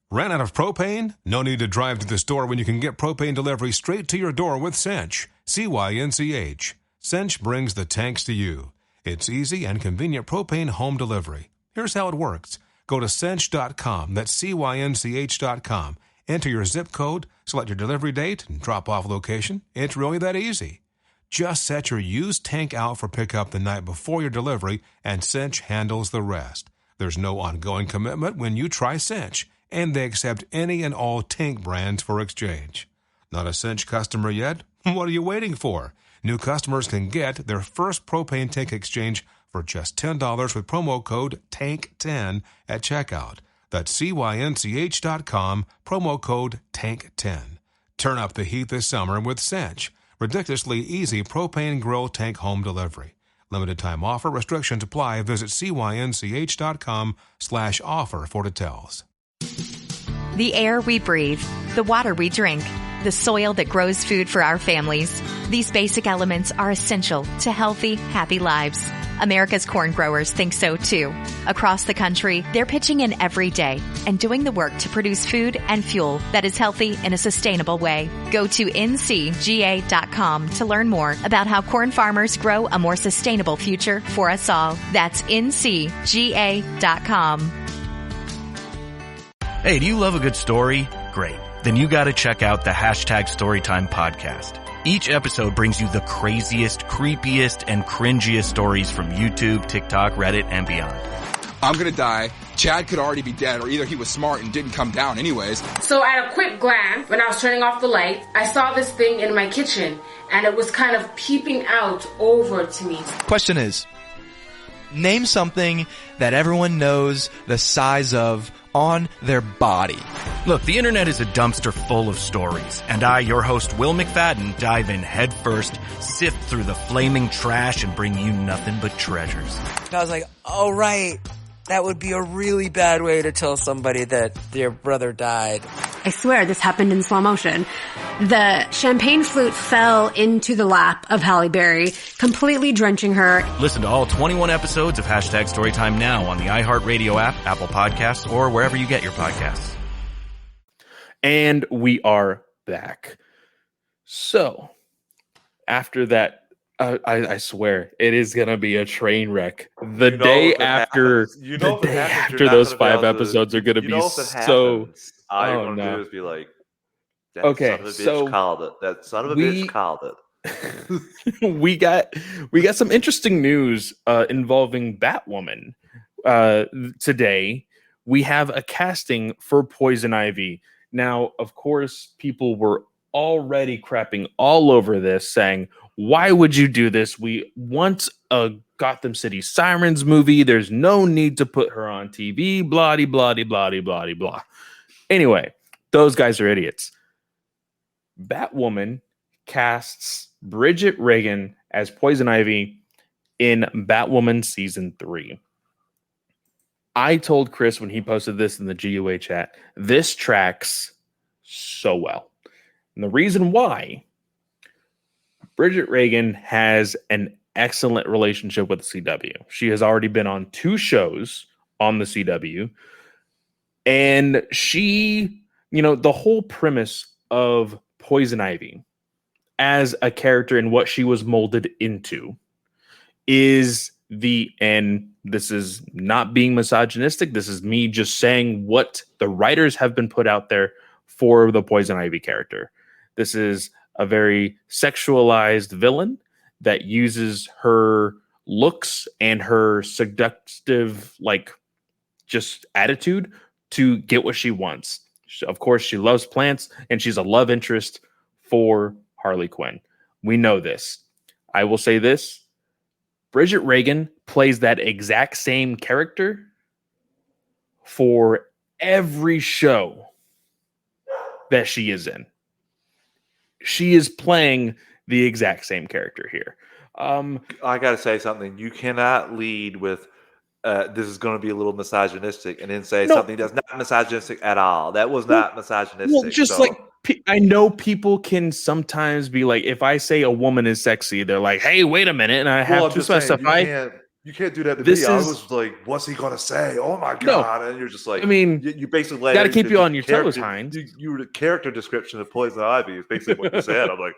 Ran out of propane? No need to drive to the store when you can get propane delivery straight to your door with Cinch. CYNCH. Cinch brings the tanks to you. It's easy and convenient propane home delivery. Here's how it works. Go to cinch.com, that's CYNCH.com. Enter your zip code, select your delivery date, and drop-off location. It's really that easy. Just set your used tank out for pickup the night before your delivery, and Cinch handles the rest. There's no ongoing commitment when you try Cinch, and they accept any and all tank brands for exchange. Not a Cinch customer yet? What are you waiting for? New customers can get their first propane tank exchange for just $10 with promo code TANK10 at checkout. That's CYNCH.com, promo code TANK10. Turn up the heat this summer with Cinch. Ridiculously easy propane grill tank home delivery. Limited time offer. Restrictions apply. Visit CYNCH.com/offer for details. The air we breathe, the water we drink, the soil that grows food for our families. These basic elements are essential to healthy, happy lives. America's corn growers think so too. Across the country, they're pitching in every day and doing the work to produce food and fuel that is healthy in a sustainable way. Go to ncga.com to learn more about how corn farmers grow a more sustainable future for us all. That's ncga.com. Hey, do you love a good story? Great. Then you got to check out the Hashtag Storytime podcast. Each episode brings you the craziest, creepiest, and cringiest stories from YouTube, TikTok, Reddit, and beyond. I'm gonna die. Chad could already be dead, or either he was smart and didn't come down anyways. So at a quick glance, when I was turning off the light, I saw this thing in my kitchen, and it was kind of peeping out over to me. Question is, name something that everyone knows the size of on their body. Look, the internet is a dumpster full of stories, and I, your host, Will McFadden, dive in headfirst, sift through the flaming trash, and bring you nothing but treasures. I was like, oh, right. That would be a really bad way to tell somebody that their brother died. I swear this happened in slow motion. The champagne flute fell into the lap of Halle Berry, completely drenching her. Listen to all 21 episodes of Hashtag Storytime now on the iHeartRadio app, Apple Podcasts, or wherever you get your podcasts. And we are back. So, after that, I swear it is gonna be a train wreck. The day after those 5 episodes are gonna be so. All you're gonna do is be like, that okay, son of a bitch called it. That son of a bitch called it. we got some interesting news involving Batwoman. Today we have a casting for Poison Ivy. Now, of course, people were already crapping all over this, saying, why would you do this? We want a Gotham City Sirens movie. There's no need to put her on TV. Blah, blah, blah, blah, blah. Anyway, those guys are idiots. Batwoman casts Bridget Regan as Poison Ivy in Batwoman Season 3. I told Chris when he posted this in the GUA chat, this tracks so well. And the reason why, Bridget Regan has an excellent relationship with the CW. She has already been on 2 shows on the CW. And she, the whole premise of Poison Ivy as a character and what she was molded into is and this is not being misogynistic. This is me just saying what the writers have been put out there for the Poison Ivy character. This is a very sexualized villain that uses her looks and her seductive, just attitude to get what she wants. Of course, she loves plants, and she's a love interest for Harley Quinn. We know this. I will say this. Bridget Regan plays that exact same character for every show that she is in. She is playing the exact same character here. I got to say something. You cannot lead with this is going to be a little misogynistic and then say something that's not misogynistic at all. That was not misogynistic. Well, I know people can sometimes be like, if I say a woman is sexy, they're like, hey, wait a minute. And I have to specify. You can't do that to me. I was like, what's he going to say? Oh, my God. And you're just like, you basically got to keep you on your toes, Hines. The character description of Poison Ivy is basically what you said. I'm like,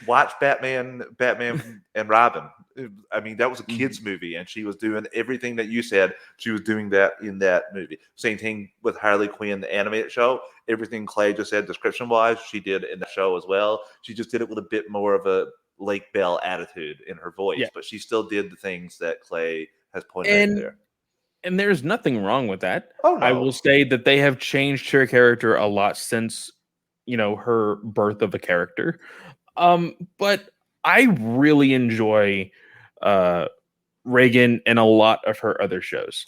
watch Batman and Robin. I mean, that was a kid's movie, and she was doing everything that you said. She was doing that in that movie. Same thing with Harley Quinn, the animated show. Everything Clay just said description-wise, she did in the show as well. She just did it with a bit more of a Lake Bell attitude in her voice, but she still did the things that Clay has pointed out there. And there's nothing wrong with that. Oh, no. I will say that they have changed her character a lot since, her birth of a character. But I really enjoy Reagan and a lot of her other shows.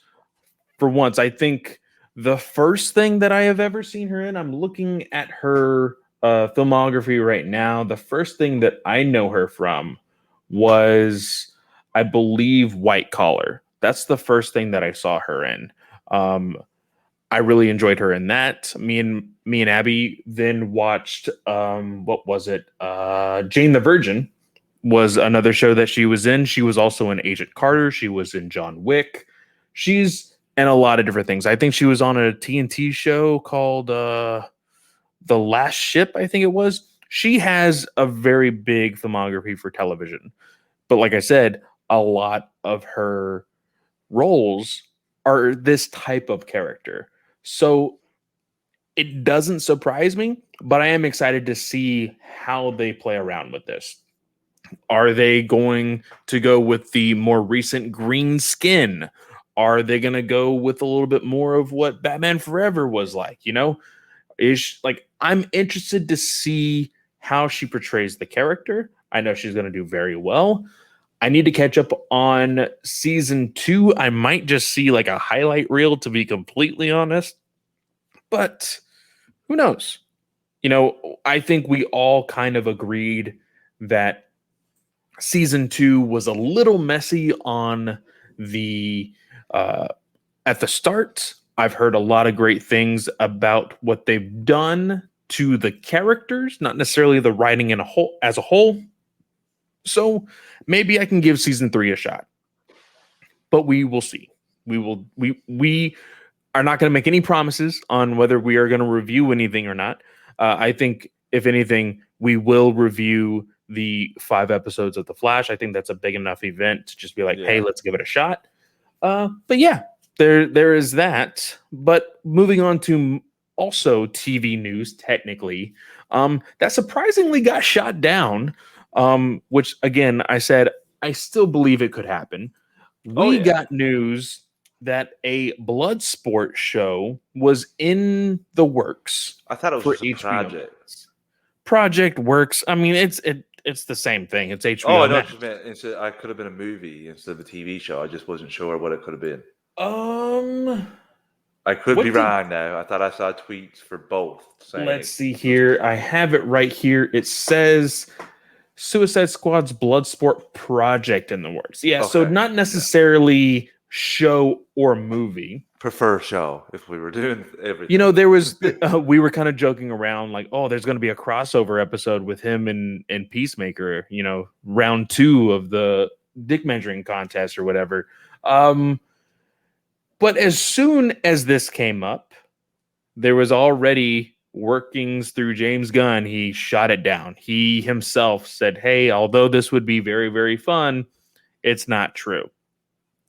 For once, I think the first thing that I have ever seen her in, I'm looking at her filmography right now. The first thing that I know her from was, I believe, White Collar. That's the first thing that I saw her in. I really enjoyed her in that. Me and Abby then watched what was it? Jane the Virgin was another show that she was in. She was also in Agent Carter. She was in John Wick. She's in a lot of different things. I think she was on a TNT show called The Last Ship, I think it was. She has a very big filmography for television. But like I said, a lot of her roles are this type of character. So it doesn't surprise me, but I am excited to see how they play around with this. Are they going to go with the more recent green skin? Are they going to go with a little bit more of what Batman Forever was like? I'm interested to see how she portrays the character. I know she's going to do very well. I need to catch up on season 2. I might just see like a highlight reel, to be completely honest. But who knows? I think we all kind of agreed that season 2 was a little messy on the at the start. I've heard a lot of great things about what they've done to the characters, not necessarily the writing as a whole. So maybe I can give season 3 a shot, but we will see. We are not going to make any promises on whether we are going to review anything or not. I think if anything, we will review the 5 episodes of The Flash. I think that's a big enough event to just be like, hey, let's give it a shot. But yeah, there is that. But moving on to also TV news, technically, that surprisingly got shot down. Which again, I said, I still believe it could happen. We got news that a blood sport show was in the works. I thought it was just a project. Project Works. I mean, it's the same thing. It's HBO. Oh, I know what you meant. I could have been a movie instead of a TV show. I just wasn't sure what it could have been. I could be wrong now. I thought I saw tweets for both. Let's see here. I have it right here. It says Suicide Squad's Bloodsport project in the works. Yeah, okay. So not necessarily show or movie. prefer show if we were doing everything. You know, there was we were kind of joking around like, oh, there's going to be a crossover episode with him and Peacemaker, you know, round 2 of the dick measuring contest or whatever. But as soon as this came up, there was already workings through James Gunn. He shot it down. He himself said, hey, although this would be very, very fun, it's not true.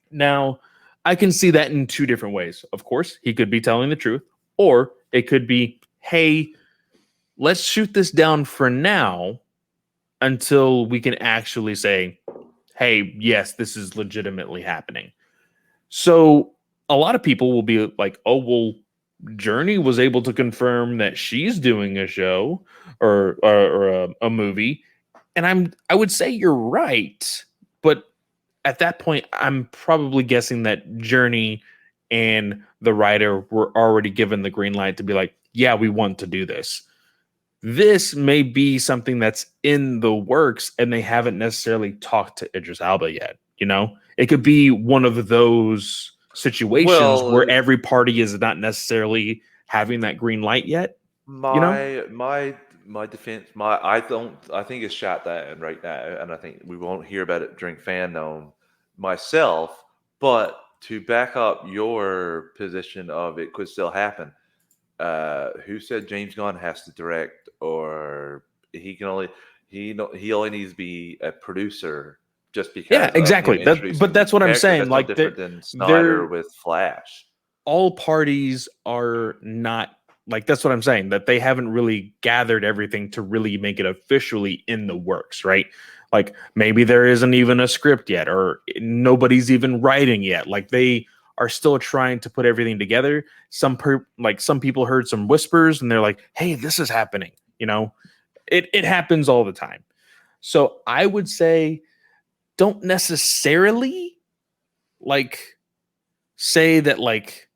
Now, I can see that in 2 different ways. Of course, he could be telling the truth, or it could be, hey, let's shoot this down for now until we can actually say, hey, yes, this is legitimately happening. So a lot of people will be like, oh, well, Journey was able to confirm that she's doing a show or a movie. And I would say you're right, but at that point, I'm probably guessing that Journey and the writer were already given the green light to be like, yeah, we want to do this. This may be something that's in the works and they haven't necessarily talked to Idris Elba yet. You know, it could be one of those situations where every party is not necessarily having that green light yet. My defense, I think it's shot that right now, and I think we won't hear about it during fandom myself. But to back up your position of it could still happen, who said James Gunn has to direct, or he only needs to be a producer just because? Yeah, exactly. But that's what I'm saying. Like different than Snyder with Flash. All parties are not. Like, that's what I'm saying, that they haven't really gathered everything to really make it officially in the works, right? Like, maybe there isn't even a script yet, or nobody's even writing yet. Like, they are still trying to put everything together. Some people heard some whispers, and they're like, hey, this is happening. You know, it happens all the time. So I would say don't necessarily, like, say that, like,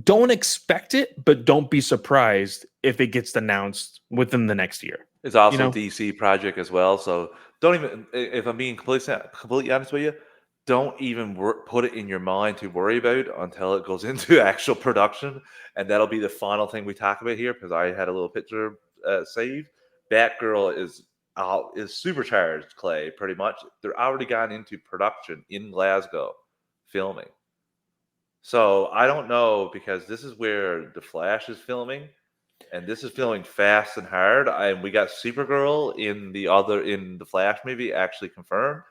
don't expect it, but don't be surprised if it gets announced within the next year. It's also a DC project as well, so don't even. If I'm being completely honest with you, don't even put it in your mind to worry about until it goes into actual production, and that'll be the final thing we talk about here. Because I had a little picture saved. Batgirl is supercharged, Clay. Pretty much, they're already gone into production in Glasgow, filming. So I don't know, because this is where the Flash is filming, and this is filming fast and hard. And we got Supergirl in the Flash movie actually confirmed.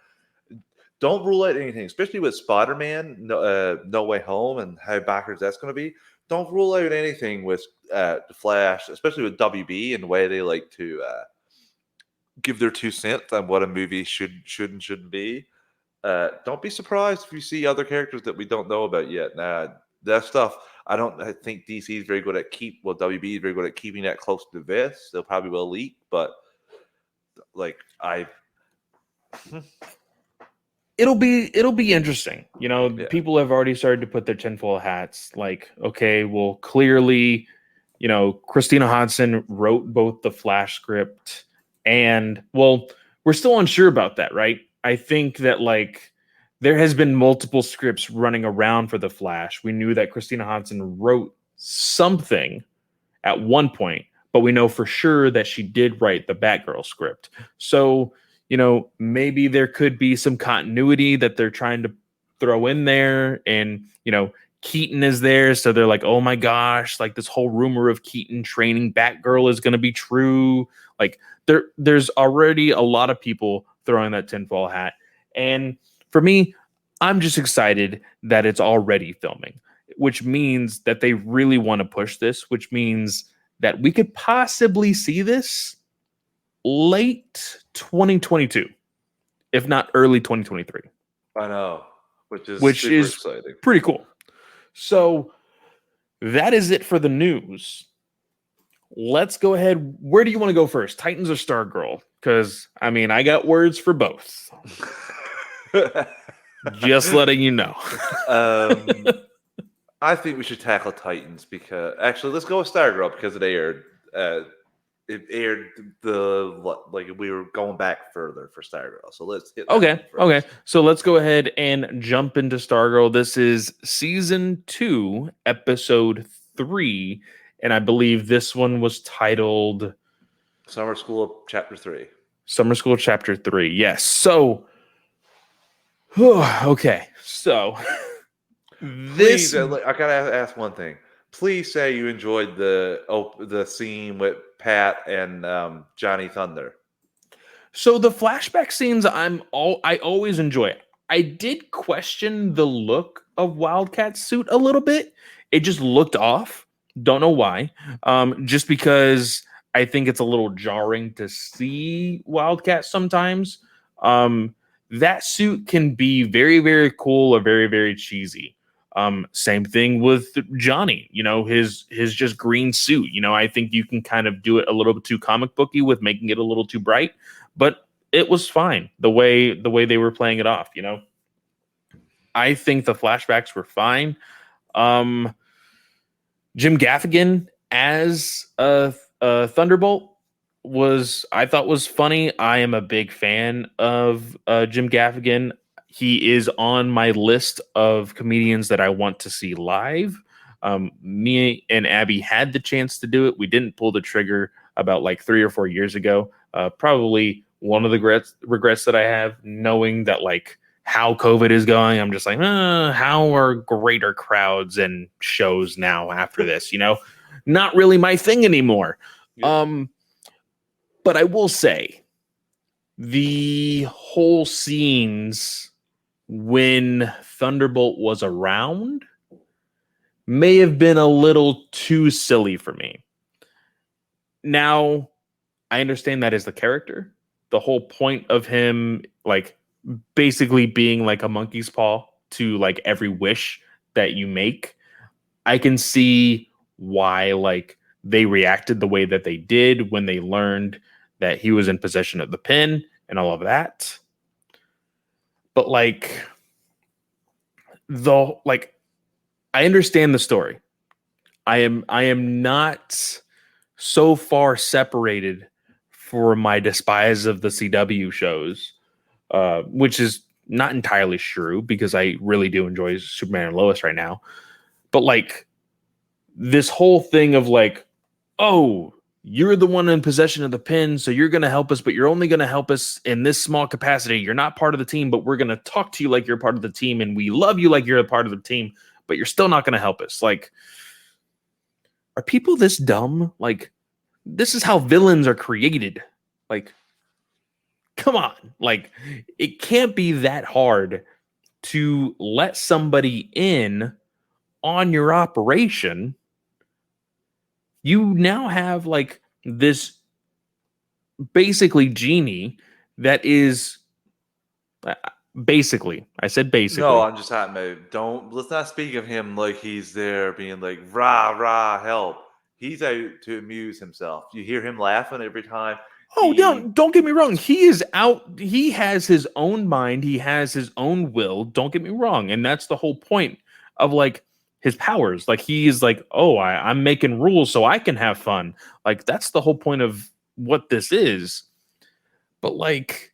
Don't rule out anything, especially with Spider-Man, No Way Home, and how backwards that's going to be. Don't rule out anything with the Flash, especially with WB and the way they like to give their 2 cents on what a movie should and shouldn't be. Don't be surprised if you see other characters that we don't know about yet. That stuff, I think DC is very good at WB is very good at keeping that close to the vest. They'll probably will leak, but it'll be interesting. You know, people have already started to put their tinfoil hats. Like, okay, well, clearly, you know, Christina Hodson wrote both the Flash script, and well, we're still unsure about that, right? I think that, like, there has been multiple scripts running around for the Flash. We knew that Christina Hodson wrote something at one point, but we know for sure that she did write the Batgirl script. So, you know, maybe there could be some continuity that they're trying to throw in there. And, you know, Keaton is there. So they're like, oh my gosh, like this whole rumor of Keaton training Batgirl is going to be true. Like there's already a lot of people throwing that tinfoil hat. And for me, I'm just excited that it's already filming, which means that they really want to push this, which means that we could possibly see this late 2022, if not early 2023. I know, which is exciting. Pretty cool. So that is it for the news. Let's go ahead. Where do you want to go first, Titans or Stargirl? Because, I mean, I got words for both. Just letting you know. I think we should tackle Titans because... Actually, let's go with Stargirl because it aired. It aired like we were going back further for Stargirl. So let's hit. Okay. So let's go ahead and jump into Stargirl. This is season 2, episode 3, and I believe this one was titled Summer School Chapter 3. Summer School Chapter 3. Yes. So, okay. So this, I gotta ask one thing. Please say you enjoyed the scene with Pat and Johnny Thunder. So the flashback scenes, I always enjoy. I did question the look of Wildcat's suit a little bit. It just looked off. Don't know why. Just because I think it's a little jarring to see Wildcat sometimes. That suit can be very, very cool or very, very cheesy. Same thing with Johnny, his just green suit. I think you can kind of do it a little bit too comic booky with making it a little too bright, but it was fine the way they were playing it off. I think the flashbacks were fine. Jim Gaffigan as a Thunderbolt I thought was funny. I am a big fan of Jim Gaffigan. He is on my list of comedians that I want to see live. Me and Abby had the chance to do it. We didn't pull the trigger about like 3 or 4 years ago. Probably one of the regrets that I have, knowing that like how COVID is going. I'm just like, how are greater crowds and shows now after this? Not really my thing anymore. Yeah. But I will say the whole scenes when Thunderbolt was around may have been a little too silly for me. Now, I understand that is the character. The whole point of him, like, basically being like a monkey's paw to like every wish that you make. I can see why like they reacted the way that they did when they learned that he was in possession of the pin and all of that. But like I understand the story. I am not so far separated for my despise of the CW shows, which is not entirely true because I really do enjoy Superman and Lois right now. But like this whole thing of like, oh, you're the one in possession of the pin, so you're going to help us, but you're only going to help us in this small capacity. You're not part of the team, but we're going to talk to you like you're part of the team, and we love you like you're a part of the team, but you're still not going to help us. Like, are people this dumb? Like, this is how villains are created. Like, come on. Like, it can't be that hard to let somebody in on your operation. You now have like this basically genie that is basically, I said basically. No, I'm just hot mode. Let's not speak of him like he's there being like, rah, rah, help. He's out to amuse himself. You hear him laughing every time. Oh, don't get me wrong. He is out. He has his own mind. He has his own will. Don't get me wrong. And that's the whole point of like his powers. Like he is like, oh, I'm making rules so I can have fun. Like that's the whole point of what this is. But like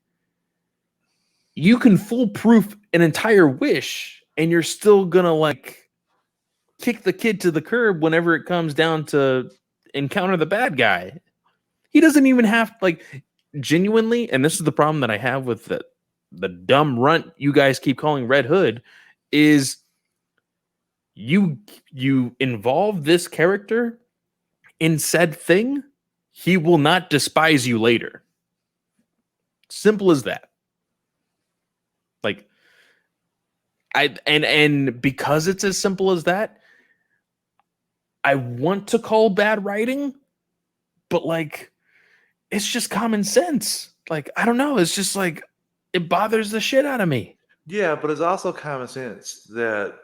you can foolproof an entire wish and you're still gonna like kick the kid to the curb whenever it comes down to encounter the bad guy. He doesn't even have like genuinely, and this is the problem that I have with the dumb runt you guys keep calling Red Hood, is you involve this character in said thing, he will not despise you later. Simple as that. Like and because it's as simple as that, I want to call bad writing, but like it's just common sense. Like I don't know, it's just like it bothers the shit out of me. Yeah, but it's also common sense that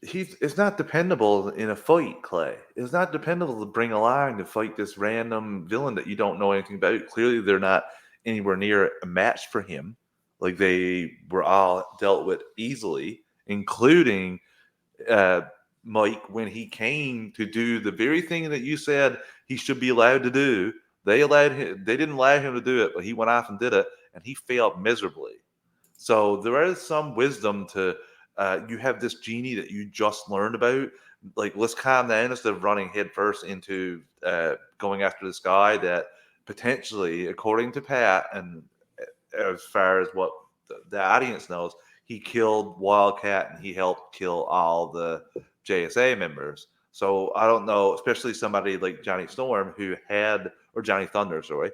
it's not dependable in a fight, Clay. It's not dependable to bring along to fight this random villain that you don't know anything about. Clearly, they're not anywhere near a match for him. Like they were all dealt with easily, including Mike when he came to do the very thing that you said he should be allowed to do, They didn't allow him to do it, but he went off and did it, and he failed miserably. So there is some wisdom to you have this genie that you just learned about. Like, let's calm down instead of running headfirst into going after this guy that potentially, according to Pat, and as far as what the audience knows, he killed Wildcat and he helped kill all the JSA members. So I don't know, especially somebody like Johnny Storm or Johnny Thunder, sorry,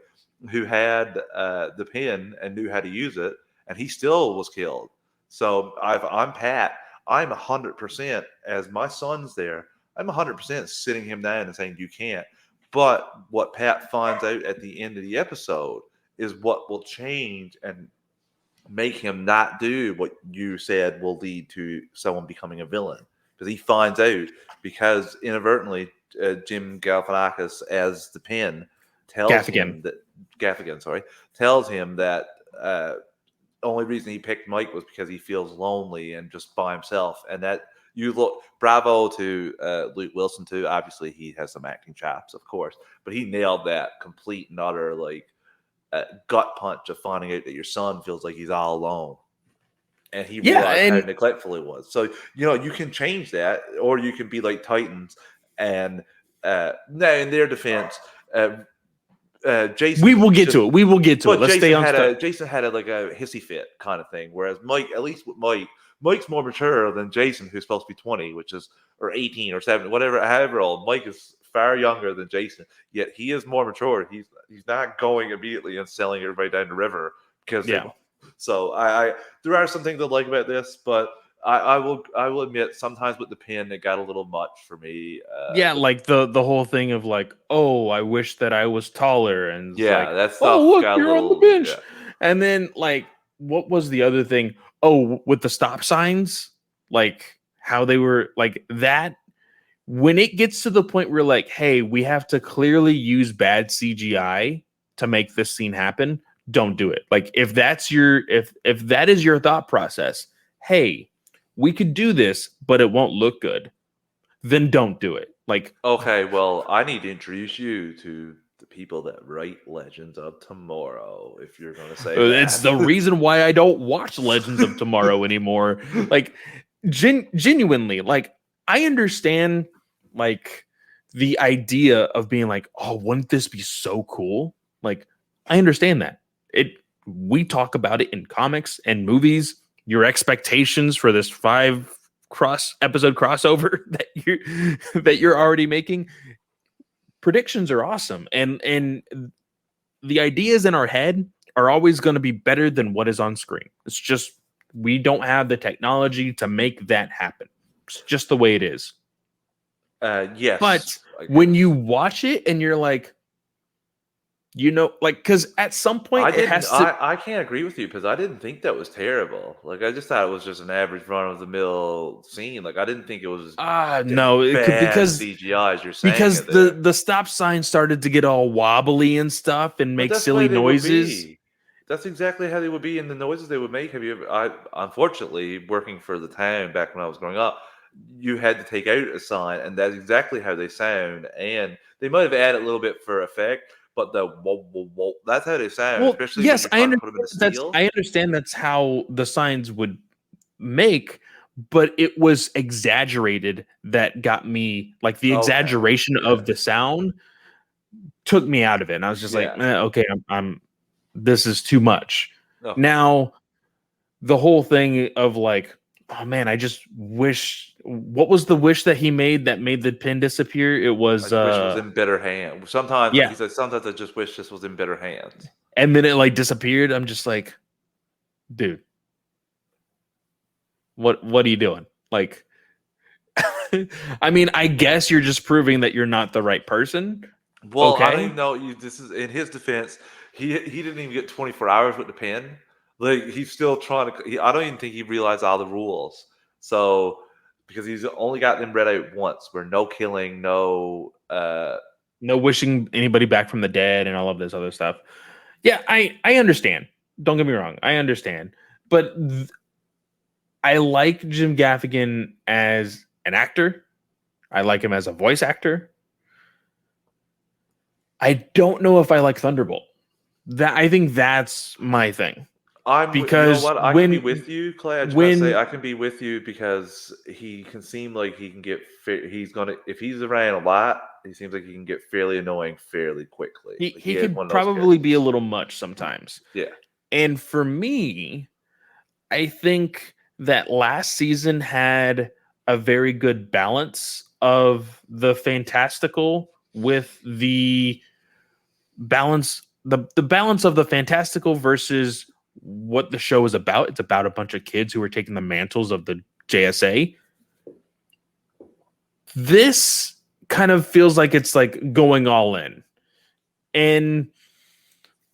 who had the pin and knew how to use it, and he still was killed. So I'm Pat. I'm 100%, as my son's there, I'm 100% sitting him down and saying, you can't. But what Pat finds out at the end of the episode is what will change and make him not do what you said will lead to someone becoming a villain. Because he finds out, because inadvertently, Jim Galifianakis as the pin tells him that only reason he picked Mike was because he feels lonely and just by himself. And that bravo to Luke Wilson too. Obviously, he has some acting chops, of course, but he nailed that complete and utter gut punch of finding out that your son feels like he's all alone. And he realized how neglectful it was. So, you can change that, or you can be like Titans. And now, in their defense, Jason. We will get to it. Let's stay on stuff. Jason had a hissy fit kind of thing, whereas Mike, at least with Mike's more mature than Jason, who's supposed to be 20, or 18 or 7, however old. Mike is far younger than Jason, yet he is more mature. He's not going immediately and selling everybody down the river because So I there are some things I like about this, but I will admit sometimes with the pin it got a little much for me. Like the whole thing of I wish that I was taller, and that stuff. Oh, look, got you're on the bench, and then what was the other thing? Oh, with the stop signs, how they were that. When it gets to the point where hey, we have to clearly use bad CGI to make this scene happen, don't do it. If that's if that is your thought process, hey, we could do this, but it won't look good, then don't do it. Okay, well, I need to introduce you to the people that write Legends of Tomorrow, if you're going to say it's the reason why I don't watch Legends of Tomorrow anymore. Genuinely, I understand the idea of being oh, wouldn't this be so cool? I understand that. We talk about it in comics and movies. Your expectations for this 5 episode crossover that you're already making, predictions are awesome, and the ideas in our head are always going to be better than what is on screen. It's just we don't have the technology to make that happen. It's just the way it is. Yes, but when you watch it and you're because at some point I can't agree with you because I didn't think that was terrible. I just thought it was just an average run-of-the-mill scene. I didn't think it was because CGI, as you're saying. Because the stop sign started to get all wobbly and stuff and make silly noises. That's exactly how they would be, and the noises they would make. Unfortunately, working for the town back when I was growing up, you had to take out a sign, and that's exactly how they sound. And they might have added a little bit for effect. But the whoa, whoa, whoa, that's how they sound. Well, especially yes, I understand. I understand that's how the signs would make, but it was exaggerated. That got me the exaggeration of the sound took me out of it. And I was just okay, I'm this is too much. Oh. Now, the whole thing of oh man, I just wish. What was the wish that he made that made the pin disappear? It was. I wish it was in better hands. Sometimes, he said, sometimes I just wish this was in better hands. And then it disappeared. I'm just dude, what are you doing? I mean, I guess you're just proving that you're not the right person. Well, I don't even know. This is in his defense. He didn't even get 24 hours with the pin. He's still trying to. I don't even think he realized all the rules. So. Because he's only got them read out once, where no killing, no wishing anybody back from the dead, and all of this other stuff. Yeah, I understand. Don't get me wrong, I understand. But I like Jim Gaffigan as an actor. I like him as a voice actor. I don't know if I like Thunderbolt. I think that's my thing. Because you know what? I can be with you, Clay. I just want to say I can be with you because he can seem like he can get. If he's around a lot, he seems like he can get fairly annoying fairly quickly. He could probably be a little much sometimes. Yeah. And for me, I think that last season had a very good balance of the fantastical with the balance, the balance of the fantastical versus what the show is about. It's about a bunch of kids who are taking the mantles of the JSA. This kind of feels like it's like going all in. And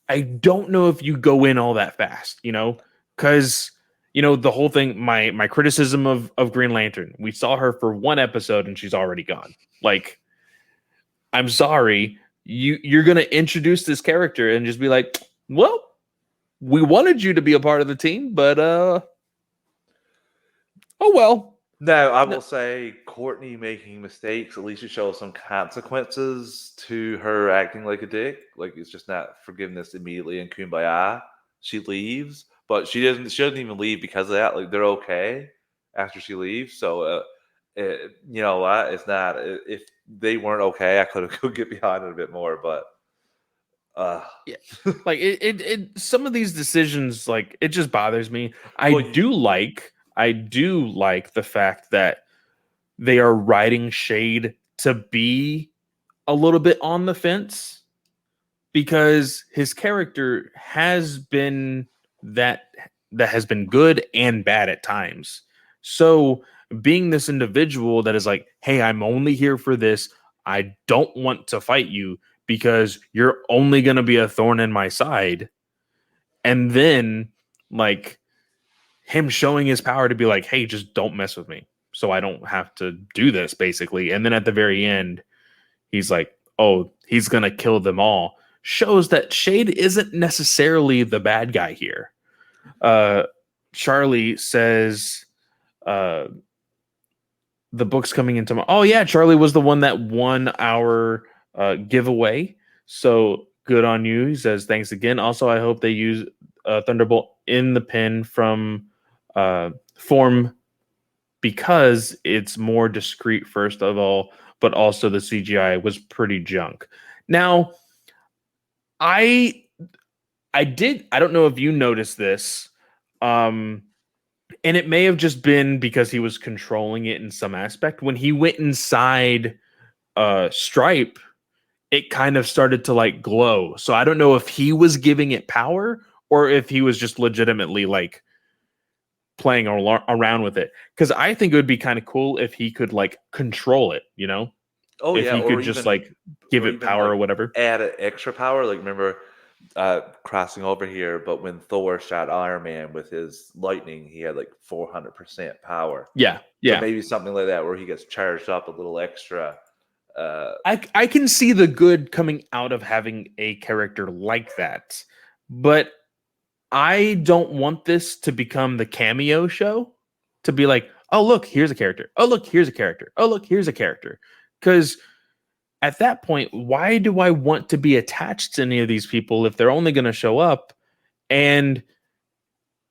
I don't know if you go in all that fast, because, the whole thing, my criticism of Green Lantern, we saw her for one episode and she's already gone. Like, I'm sorry, you're going to introduce this character and just be like, well, we wanted you to be a part of the team, but oh well. No, I will say Courtney making mistakes at least shows some consequences to her acting like a dick. Like, it's just not forgiveness immediately and kumbaya. She leaves, but she doesn't even leave because of that. Like, they're okay after she leaves. So you know what? It's not. If they weren't okay, I could get behind it a bit more. But yeah, like it some of these decisions, like, it just bothers me. I do like the fact that they are writing Shade to be a little bit on the fence, because his character has been that has been good and bad at times. So being this individual that is like, hey, I'm only here for this. I don't want to fight you because you're only going to be a thorn in my side. And then, like, him showing his power to be like, hey, just don't mess with me so I don't have to do this, basically. And then at the very end, he's like, oh, he's going to kill them all. Shows that Shade isn't necessarily the bad guy here. Charlie says, the book's coming in tomorrow. Oh, yeah, Charlie was the one that won our giveaway. So good on you. He says, thanks again. Also, I hope they use Thunderbolt in the pin from form, because it's more discreet, first of all, but also the CGI was pretty junk. Now, I don't know if you noticed this, and it may have just been because he was controlling it in some aspect. When he went inside Stripe, it kind of started to like glow. So I don't know if he was giving it power or if he was just legitimately like playing around with it. Because I think it would be kind of cool if he could like control it, Oh, if yeah, he could just like give it power or whatever. Add an extra power. Like, remember crossing over here, but when Thor shot Iron Man with his lightning, he had like 400% power. Yeah. So maybe something like that where he gets charged up a little extra. I can see the good coming out of having a character like that, but I don't want this to become the cameo show, to be like, oh, look, here's a character. Oh, look, here's a character. Oh, look, here's a character. Because at that point, why do I want to be attached to any of these people if they're only going to show up? And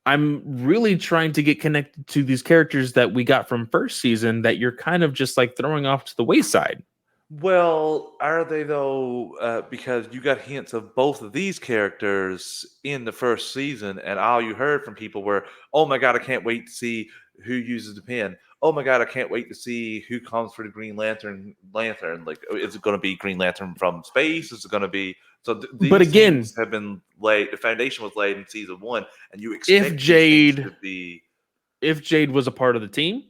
I'm really trying to get connected to these characters that we got from first season that you're kind of just like throwing off to the wayside. Well, are they though? Because you got hints of both of these characters in the first season, and all you heard from people were, "Oh my god, I can't wait to see who uses the pen. Oh my god, I can't wait to see who comes for the Green Lantern. Like, is it going to be Green Lantern from space? Is it going to be?" So these but again, have been laid. The foundation was laid in season 1, and you expect if Jade to be. If Jade was a part of the team,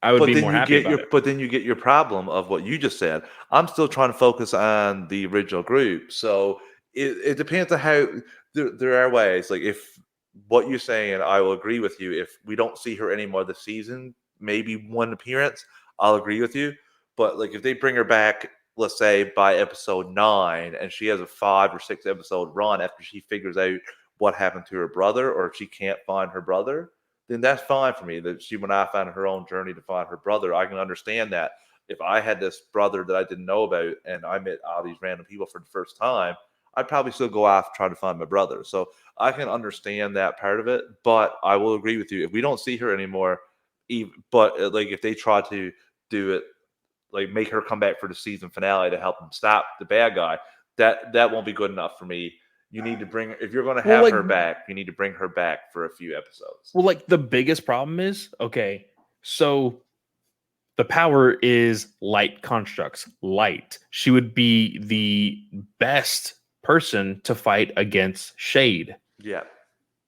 I would be more happy about it. But then you get your problem of what you just said. I'm still trying to focus on the original group. So it depends on how there are ways. Like, if what you're saying, I will agree with you. If we don't see her anymore this season, maybe one appearance, I'll agree with you. But like, if they bring her back, let's say by episode 9, and she has a 5 or 6 episode run after she figures out what happened to her brother, or if she can't find her brother, then that's fine for me. That she went off on her own journey to find her brother. I can understand that. if I had this brother that I didn't know about and I met all these random people for the first time, I'd probably still go off trying to find my brother. So I can understand that part of it, but I will agree with you. If we don't see her anymore, but like if they try to do it, like make her come back for the season finale to help them stop the bad guy, that won't be good enough for me. You need to bring, if you're going to have her back, you need to bring her back for a few episodes. Well, like the biggest problem is, okay, so the power is light constructs. Light. She would be the best person to fight against shade. Yeah.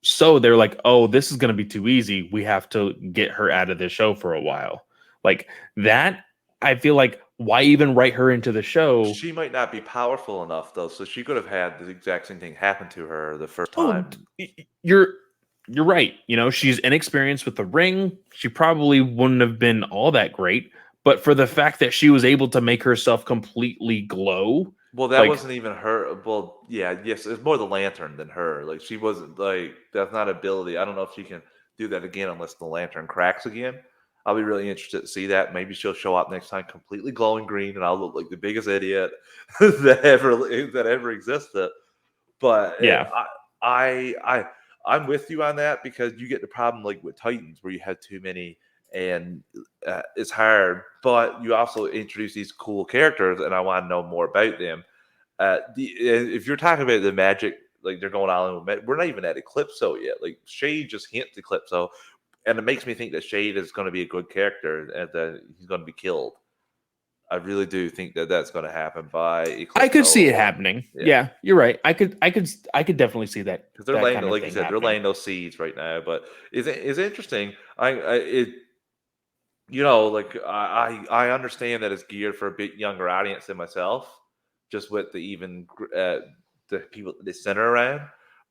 So they're like, oh, this is going to be too easy. We have to get her out of the show for a while. Like that, I feel like, why even write her into the show? She might not be powerful enough, though, so she could have had the exact same thing happen to her the first time. You're right. You know, she's inexperienced with the ring. She probably wouldn't have been all that great. But for the fact that she was able to make herself completely glow. Well, that wasn't even her. Well, yeah, yes, it's more the lantern than her. Like, she wasn't, like, that's not ability. I don't know if she can do that again unless the lantern cracks again. I'll be really interested to see that. Maybe she'll show up next time completely glowing green, and I'll look like the biggest idiot that ever existed. But yeah, I'm with you on that, because you get the problem like with Titans where you have too many, and it's hard. But you also introduce these cool characters, and I want to know more about them. If you're talking about the magic, like they're going on, we're not even at Eclipso yet. Like Shade just hints Eclipso. And it makes me think that Shade is going to be a good character and that he's going to be killed. I really do think that that's going to happen by Eclipso. I could see it happening. Yeah, you're right. I could definitely see that. Because they're laying, like you said, they're laying those seeds right now. But it's interesting. I understand that it's geared for a bit younger audience than myself, just with the people that they center around.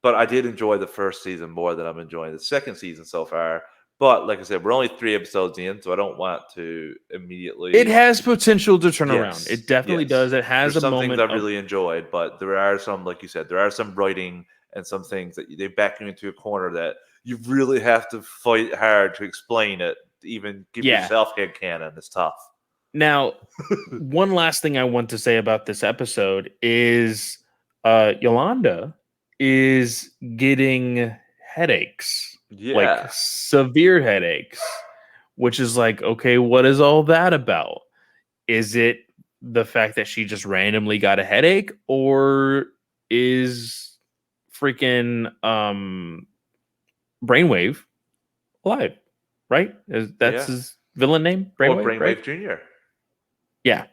But I did enjoy the first season more than I'm enjoying the second season so far. But like I said, we're only 3 episodes in, so I don't want to immediately. It has potential to turn around. It definitely does. It has There's a some moment. Things I really enjoyed, but there are some, like you said, there are some writing and some things that they back you into a corner that you really have to fight hard to explain it. To even give yourself headcanon. It's tough. Now, one last thing I want to say about this episode is Yolanda is getting headaches. Like severe headaches, which is like, okay, what is all that about? Is it the fact that she just randomly got a headache, or is freaking Brainwave alive? Right? That's his villain name? Brainwave right? Jr. Yeah.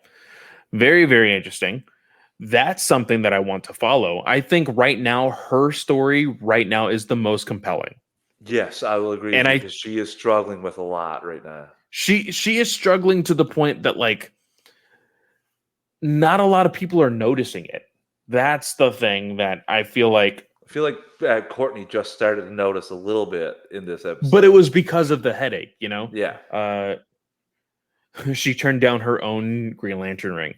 Very, very interesting. That's something that I want to follow. I think right now, her story right now is the most compelling. Yes, I will agree. Because she is struggling with a lot right now. She is struggling to the point that, like, not a lot of people are noticing it. That's the thing that I feel like. Courtney just started to notice a little bit in this episode. But it was because of the headache, you know? Yeah. She turned down her own Green Lantern ring.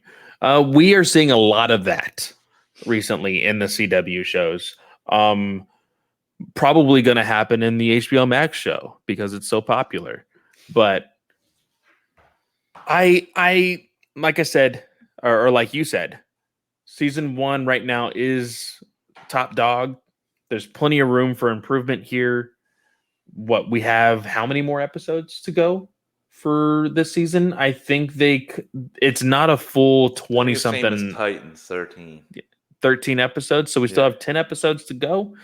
We are seeing a lot of that recently in the CW shows. Probably going to happen in the HBO Max show because it's so popular. But I like I said, or like you said, season 1 right now is top dog. There's plenty of room for improvement here. What we have, how many more episodes to go for this season? I think it's not a full 20 something. Titans 13 episodes. So we still have 10 episodes to go.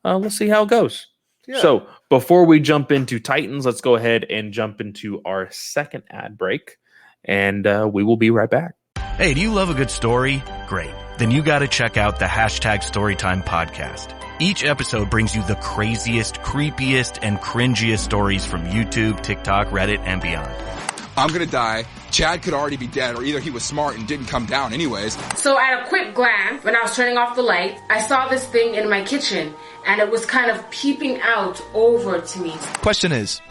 Let's see how it goes. Yeah. So before we jump into Titans, let's go ahead and jump into our second ad break, and we will be right back. Hey, do you love a good story? Great. Then you got to check out the #Storytime podcast. Each episode brings you the craziest, creepiest, and cringiest stories from YouTube, TikTok, Reddit, and beyond. I'm gonna die. Chad could already be dead, or either he was smart and didn't come down anyways. So at a quick glance, when I was turning off the light, I saw this thing in my kitchen, and it was kind of peeping out over to me. Question is,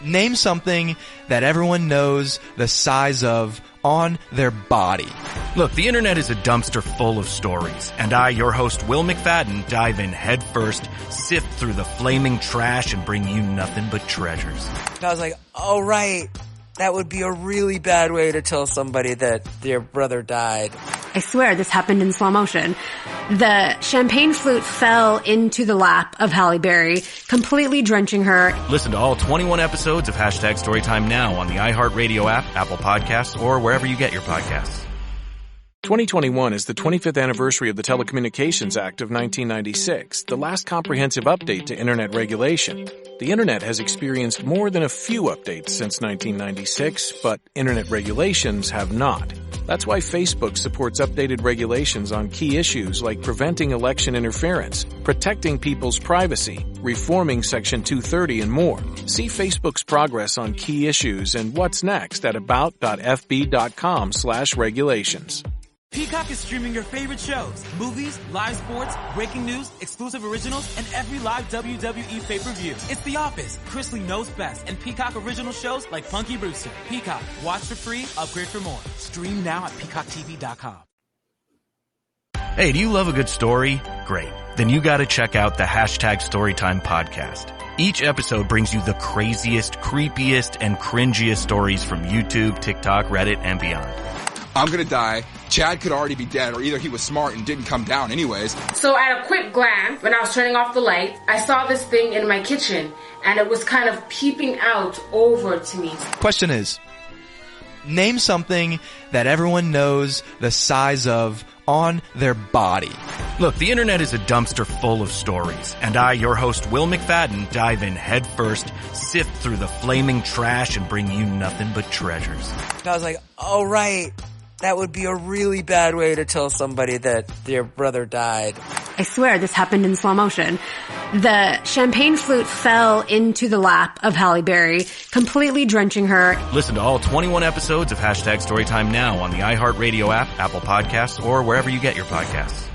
name something that everyone knows the size of on their body. Look, the internet is a dumpster full of stories, and I, your host, Will McFadden, dive in headfirst, sift through the flaming trash, and bring you nothing but treasures. I was like, oh, right. that would be a really bad way to tell somebody that their brother died. I swear this happened in slow motion. The champagne flute fell into the lap of Halle Berry, completely drenching her. Listen to all 21 episodes of Hashtag Storytime now on the iHeartRadio app, Apple Podcasts, or wherever you get your podcasts. 2021 is the 25th anniversary of the Telecommunications Act of 1996, the last comprehensive update to Internet regulation. The Internet has experienced more than a few updates since 1996, but Internet regulations have not. That's why Facebook supports updated regulations on key issues like preventing election interference, protecting people's privacy, reforming Section 230, and more. See Facebook's progress on key issues and what's next at about.fb.com/regulations. Peacock is streaming your favorite shows, movies, live sports, breaking news, exclusive originals, and every live WWE pay-per-view. It's The Office, Chris Lee knows best, and Peacock original shows like Punky Brewster. Peacock, watch for free, upgrade for more. Stream now at peacocktv.com. Hey, do you love a good story? Great. Then you gotta check out the Hashtag Storytime podcast. Each episode brings you the craziest, creepiest, and cringiest stories from YouTube, TikTok, Reddit, and beyond. I'm gonna die. Chad could already be dead, or either he was smart and didn't come down anyways. So at a quick glance, when I was turning off the light, I saw this thing in my kitchen, and it was kind of peeping out over to me. Question is, name something that everyone knows the size of on their body. Look, the internet is a dumpster full of stories, and I, your host, Will McFadden, dive in head first, sift through the flaming trash, and bring you nothing but treasures. And I was like, oh right, that would be a really bad way to tell somebody that their brother died. I swear this happened in slow motion. The champagne flute fell into the lap of Halle Berry, completely drenching her. Listen to all 21 episodes of Hashtag Storytime now on the iHeartRadio app, Apple Podcasts, or wherever you get your podcasts.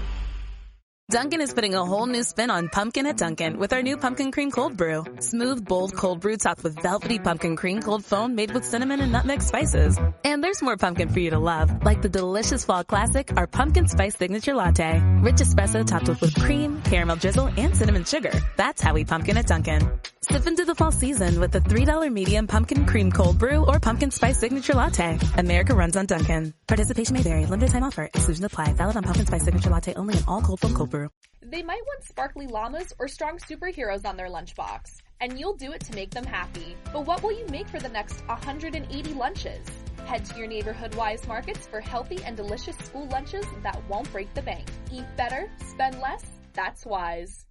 Dunkin' is putting a whole new spin on pumpkin at Dunkin' with our new Pumpkin Cream Cold Brew. Smooth, bold cold brew topped with velvety pumpkin cream cold foam made with cinnamon and nutmeg spices. And there's more pumpkin for you to love, like the delicious fall classic, our Pumpkin Spice Signature Latte. Rich espresso topped with whipped cream, caramel drizzle, and cinnamon sugar. That's how we pumpkin at Dunkin'. Sip into the fall season with the $3 medium Pumpkin Cream Cold Brew or Pumpkin Spice Signature Latte. America runs on Dunkin'. Participation may vary. Limited time offer. Exclusions apply. Valid on Pumpkin Spice Signature Latte only in all cold foam cold brew. They might want sparkly llamas or strong superheroes on their lunchbox, and you'll do it to make them happy. But what will you make for the next 180 lunches? Head to your neighborhood Wise Markets for healthy and delicious school lunches that won't break the bank. Eat better, spend less, that's Wise.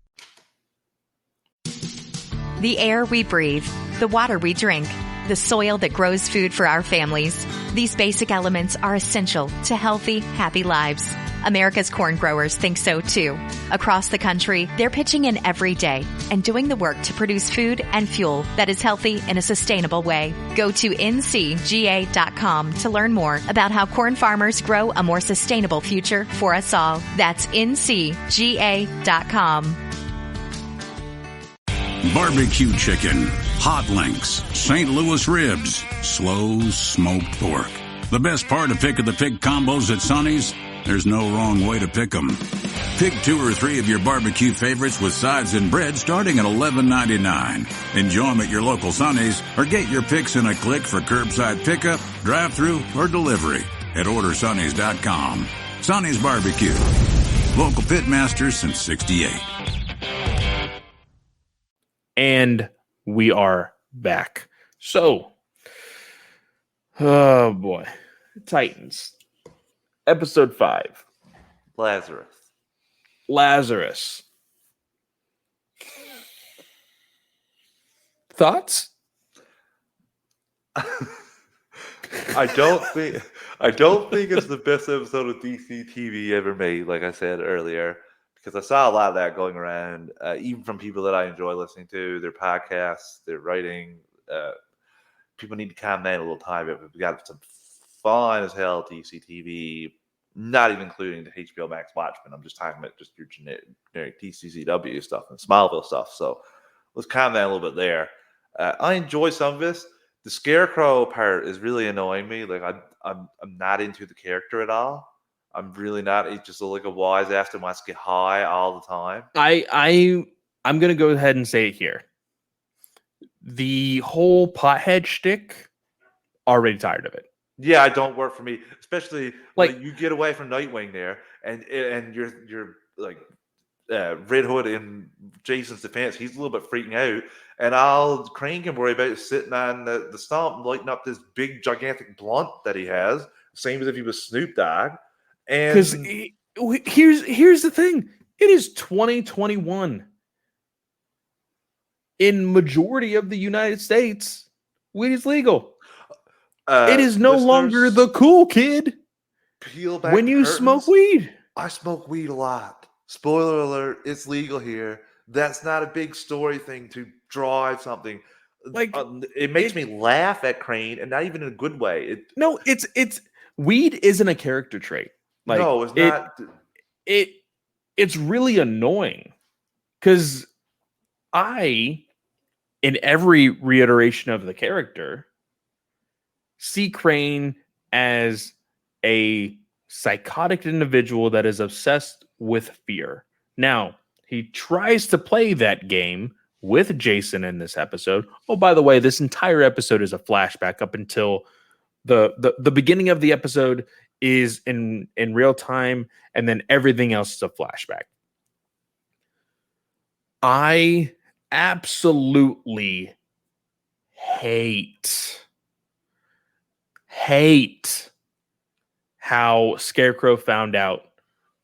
The air we breathe, the water we drink, the soil that grows food for our families. These basic elements are essential to healthy, happy lives. America's corn growers think so too. Across the country, they're pitching in every day and doing the work to produce food and fuel that is healthy in a sustainable way. Go to ncga.com to learn more about how corn farmers grow a more sustainable future for us all. That's ncga.com. Barbecue chicken, hot links, St. Louis ribs, slow smoked pork. The best part of Pick of the Pig combos at Sonny's? There's no wrong way to pick them. Pick 2 or 3 of your barbecue favorites with sides and bread starting at $11.99. Enjoy them at your local Sonny's or get your picks in a click for curbside pickup, drive-thru, or delivery at ordersonny's.com. Sonny's Barbecue. Local pitmasters since '68. And we are back. So, oh boy, Titans. Episode 5. Lazarus. Thoughts? I don't think it's the best episode of DC TV ever made, like I said earlier, because I saw a lot of that going around, even from people that I enjoy listening to, their podcasts, their writing. People need to calm down a little time, but we got some fine as hell DC TV, not even including the HBO Max Watchmen. I'm just talking about just your generic TCCW stuff and Smallville stuff. So let's calm down a little bit there. I enjoy some of this. The Scarecrow part is really annoying me. Like I'm not into the character at all. I'm really not. He's just like a wise ass that wants to get high all the time. I'm gonna go ahead and say it here. The whole pothead shtick already tired of it. Yeah, it don't work for me, especially Like you get away from Nightwing there, and you're like Red Hood in Jason's defense. He's a little bit freaking out, and Crane can worry about sitting on the stump and lighting up this big gigantic blunt that he has, same as if he was Snoop Dogg. And because here's the thing: it is 2021. In majority of the United States, weed is legal. It is no longer the cool kid peel back when you curtains. smoke weed. I smoke weed a lot. Spoiler alert, it's legal here. That's not a big story thing to drive something. Like it makes me laugh at Crane, and not even in a good way. It's weed isn't a character trait. Like, no, it's not. It's really annoying because in every reiteration of the character, see Crane as a psychotic individual that is obsessed with fear. Now, he tries to play that game with Jason in this episode. Oh, by the way, this entire episode is a flashback up until the beginning of the episode is in real time, and then everything else is a flashback. I absolutely hate how Scarecrow found out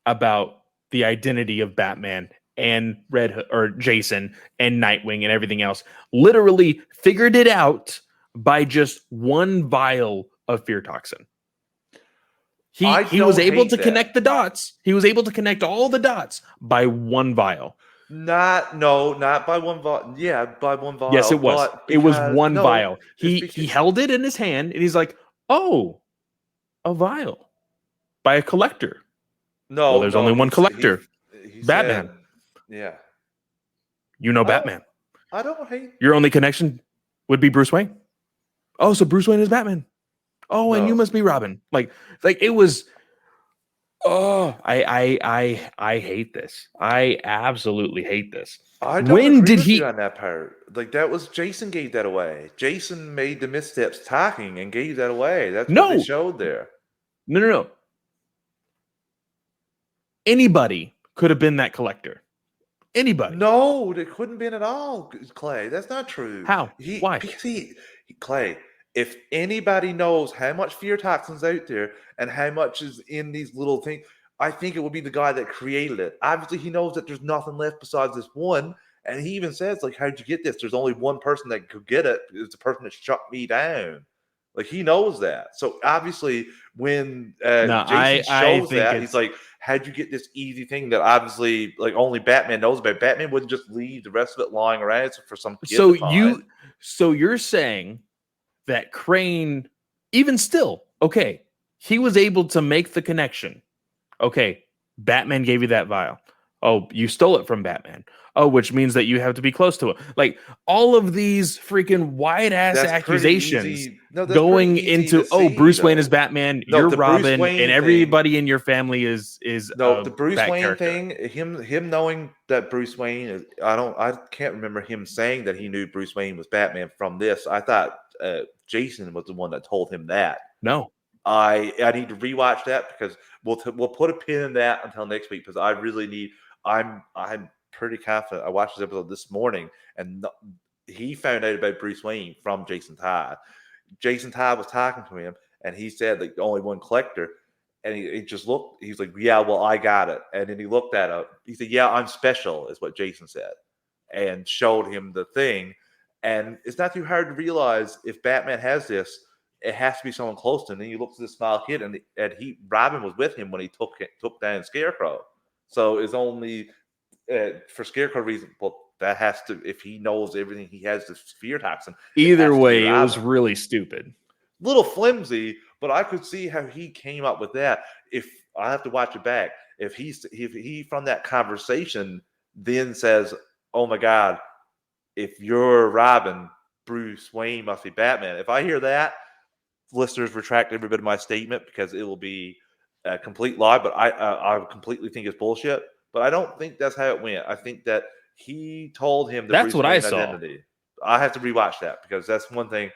about the identity of Batman and Red Hood, or Jason and Nightwing and everything else. Literally figured it out by just one vial of fear toxin. He was able to connect the dots. He was able to connect all the dots by one vial. Not by one vial. Yeah, by one vial. Yes, it was. It was one vial. He held it in his hand, and he's like, "Oh, a vial by a collector." No, there's only one collector. He Batman. Said, yeah. Batman. I don't hate. Your only connection would be Bruce Wayne. Oh, so Bruce Wayne is Batman. Oh, and you must be Robin. Like it was. Oh, I hate this. I absolutely hate this. I don't agree with you on that part? Like that was Jason gave that away. Jason made the missteps talking and gave that away. That's what they showed there. No. Anybody could have been that collector. Anybody. No, they couldn't have been at all, Clay. That's not true. How? Why? Because Clay, if anybody knows how much fear toxin's out there and how much is in these little things, I think it would be the guy that created it. Obviously, he knows that there's nothing left besides this one. And he even says, like, how'd you get this? There's only one person that could get it. It's the person that shut me down. Like, he knows that. So, obviously, when Jason shows that, he's like, how'd you get this easy thing that obviously, like, only Batman knows about? Batman wouldn't just leave the rest of it lying around for some kid to find. So you're saying that Crane, even still, okay, he was able to make the connection. Okay, Batman gave you that vial. Oh, you stole it from Batman. Oh, which means that you have to be close to it. Like all of these freaking wide-ass accusations going into, Bruce Wayne is Batman, you're Robin, and everybody in your family is the Bruce Wayne character. Thing, him knowing that Bruce Wayne is, I can't remember him saying that he knew Bruce Wayne was Batman from this. I thought Jason was the one that told him that. No. I need to rewatch that because we'll put a pin in that until next week because I really need. I'm pretty confident. I watched this episode this morning, and he found out about Bruce Wayne from Jason Todd. Jason Todd was talking to him, and he said like only one collector, and he just looked. He's like, "Yeah, well, I got it." And then he looked at it. He said, "Yeah, I'm special," is what Jason said, and showed him the thing. And it's not too hard to realize if Batman has this. It has to be someone close to him. And he looks at this small kid, and Robin was with him when he took down Scarecrow. So it's only for Scarecrow reason. Well, that has to. If he knows everything, he has the fear toxin. Either way, it was really stupid. Little flimsy, but I could see how he came up with that. If I have to watch it back, if he from that conversation then says, "Oh my God, if you're Robin, Bruce Wayne must be Batman." If I hear that. Listeners, retract every bit of my statement because it will be a complete lie, but I completely think it's bullshit. But I don't think that's how it went. I think that he told him the That's Bruce what Wayne I saw. identity. I have to rewatch that because that's one thing.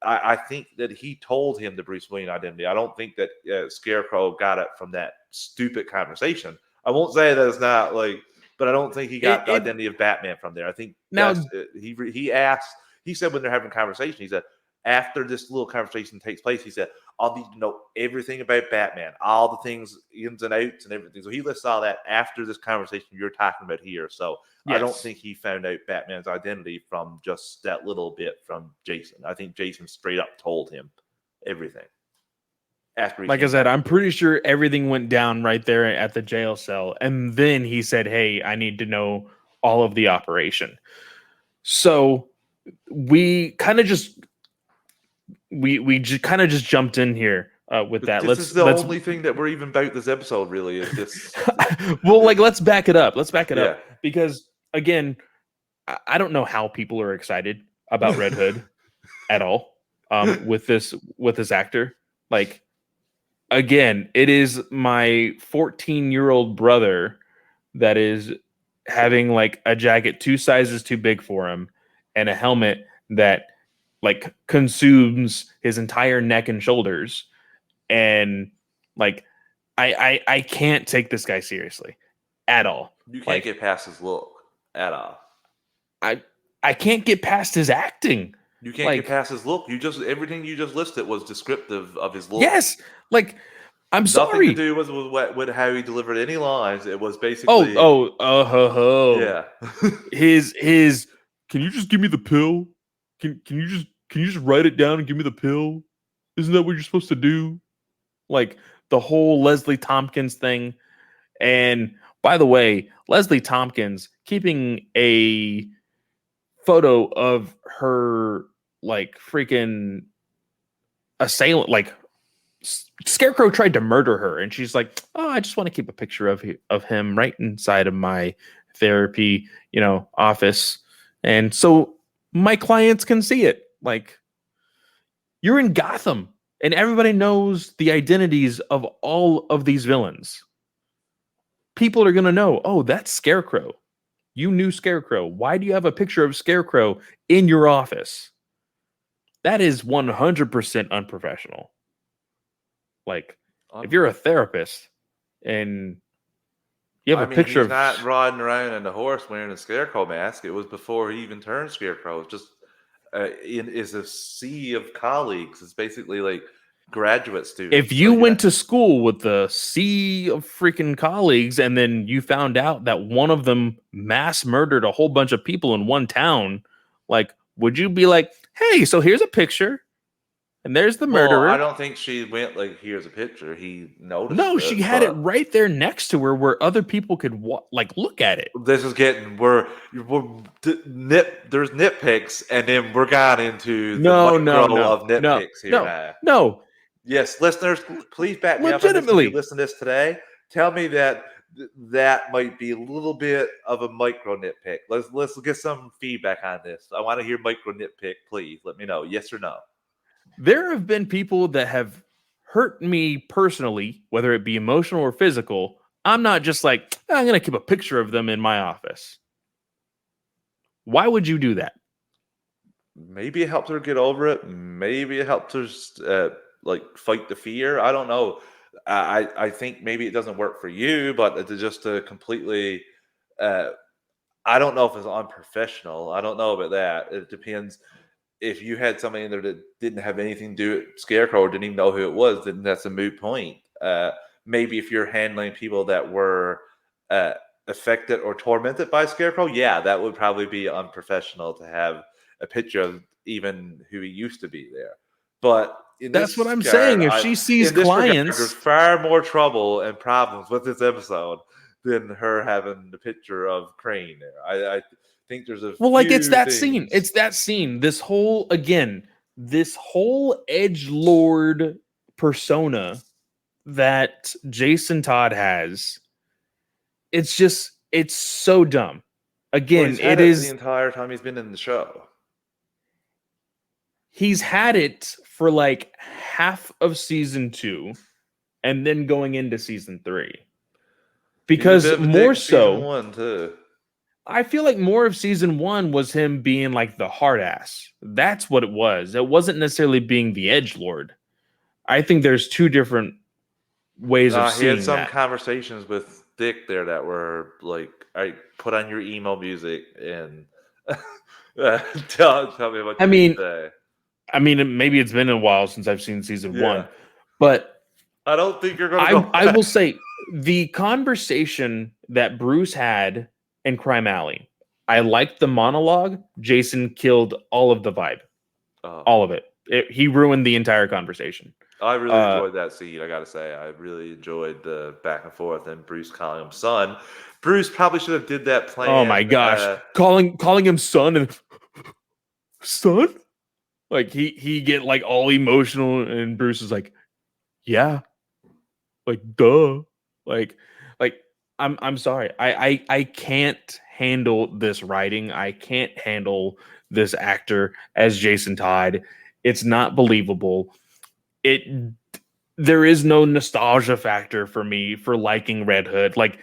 I think that he told him the Bruce Wayne identity. I don't think that Scarecrow got it from that stupid conversation. I won't say that it's not like, but I don't think he got the identity of Batman from there. I think now he asked. He said when they're having a conversation, he said after this little conversation takes place, he said, "I'll need to know everything about Batman, all the things, ins and outs, and everything." So he lists all that after this conversation you're talking about here. So yes. I don't think he found out Batman's identity from just that little bit from Jason. I think Jason straight up told him everything. Like I said, I'm pretty sure everything went down right there at the jail cell. And then he said, "Hey, I need to know all of the operation." So we kind of just just jumped in here with that. This is the only thing that we're even about this episode, really, is this. Well, let's back it up. Up because again, I don't know how people are excited about Red Hood at all with this actor. Like, again, it is my 14-year-old brother that is having like a jacket 2 sizes too big for him and a helmet that like consumes his entire neck and shoulders. And like, I can't take this guy seriously at all. You can't get past his look at all. I can't get past his acting. You can't get past his look. Everything you just listed was descriptive of his look. Yes. Like, I'm sorry. Nothing to do with how he delivered any lines. It was basically yeah. his can you just give me the pill? Can you just write it down and give me the pill? Isn't that what you're supposed to do? Like the whole Leslie Tompkins thing. And by the way, Leslie Tompkins keeping a photo of her like freaking assailant, like Scarecrow tried to murder her, and she's like, "Oh, I just want to keep a picture of him right inside of my therapy, office, and so my clients can see it." Like, you're in Gotham, and everybody knows the identities of all of these villains. People are gonna know, "Oh, that's Scarecrow. You knew Scarecrow. Why do you have a picture of Scarecrow in your office?" That is 100% unprofessional. Like, if you're a therapist and you have a picture he's of not riding around on a horse wearing a Scarecrow mask. It was before he even turned Scarecrow. It's just is a sea of colleagues. It's basically like graduate students. If you went to school with the sea of freaking colleagues and then you found out that one of them mass murdered a whole bunch of people in one town, like, would you be like, "Hey, so here's a picture and there's the murderer"? I don't think she went like, "Here's a picture." He noticed. No, she had it right there next to her where other people could look at it. This is getting there's nitpicks, and then we're got into the of nitpicks here now. No. Yes, listeners, please back me up. Legitimately, listen to this today. Tell me that might be a little bit of a micro nitpick. Let's get some feedback on this. I want to hear micro nitpick. Please let me know, yes or no. There have been people that have hurt me personally, whether it be emotional or physical. I'm not just like, I'm going to keep a picture of them in my office. Why would you do that? Maybe it helped her get over it. Maybe it helped her fight the fear. I don't know. I think maybe it doesn't work for you, but it's just a completely. I don't know if it's unprofessional. I don't know about that. It depends. If you had somebody in there that didn't have anything to do with Scarecrow or didn't even know who it was, then that's a moot point. Maybe if you're handling people that were affected or tormented by Scarecrow, yeah, that would probably be unprofessional to have a picture of even who he used to be there. But that's what I'm saying. If she sees clients, there's far more trouble and problems with this episode than her having the picture of Crane there. I think there's a it's that scene. It's that scene. This whole edgelord persona that Jason Todd has. It's so dumb. Again, it is the entire time he's been in the show. He's had it for like half of season 2 and then going into season 3. Because more so, one too. I feel like more of season 1 was him being like the hard ass. That's what it was. It wasn't necessarily being the edgelord. I think there's two different ways of seeing that. He had some conversations with Dick there that were like, "I put on your emo music and tell me what you say." I mean, maybe it's been a while since I've seen season 1, but I don't think you're going to go I will say the conversation that Bruce had in Crime Alley, I liked the monologue. Jason killed all of the vibe. All of it. He ruined the entire conversation. I really enjoyed that scene, I gotta say. I really enjoyed the back and forth and Bruce calling him son. Bruce probably should have did that plan. Oh my gosh. Calling him son and son? Like he get like all emotional and Bruce is like, yeah. Like duh. Like I'm sorry. I can't handle this writing. I can't handle this actor as Jason Todd. It's not believable. There is no nostalgia factor for me for liking Red Hood. Like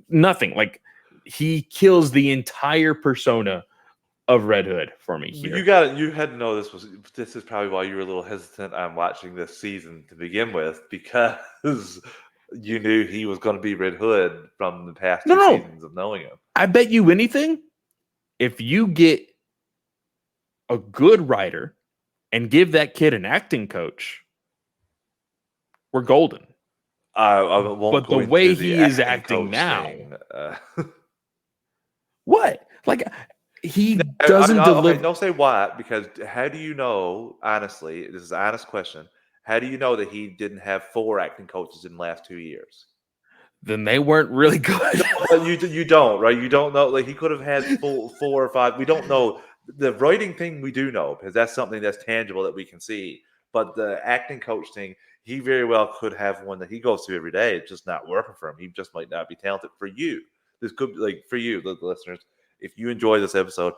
nothing. Like he kills the entire persona of Red Hood for me here. You had to know this is probably why you were a little hesitant on watching this season to begin with, because you knew he was going to be Red Hood from the past two seasons of knowing him. I bet you anything, if you get a good writer and give that kid an acting coach, we're golden. But the way he is acting now, what? Like he doesn't deliver. Okay, don't say what, because how do you know? Honestly, this is an honest question. How do you know that he didn't have 4 acting coaches in the last 2 years? Then they weren't really good. You don't, right? You don't know. Like he could have had 4 or 5. We don't know. The writing thing we do know, because that's something that's tangible that we can see. But the acting coach thing, he very well could have one that he goes to every day. It's just not working for him. He just might not be talented for you. This could be like for you, the listeners. If you enjoy this episode,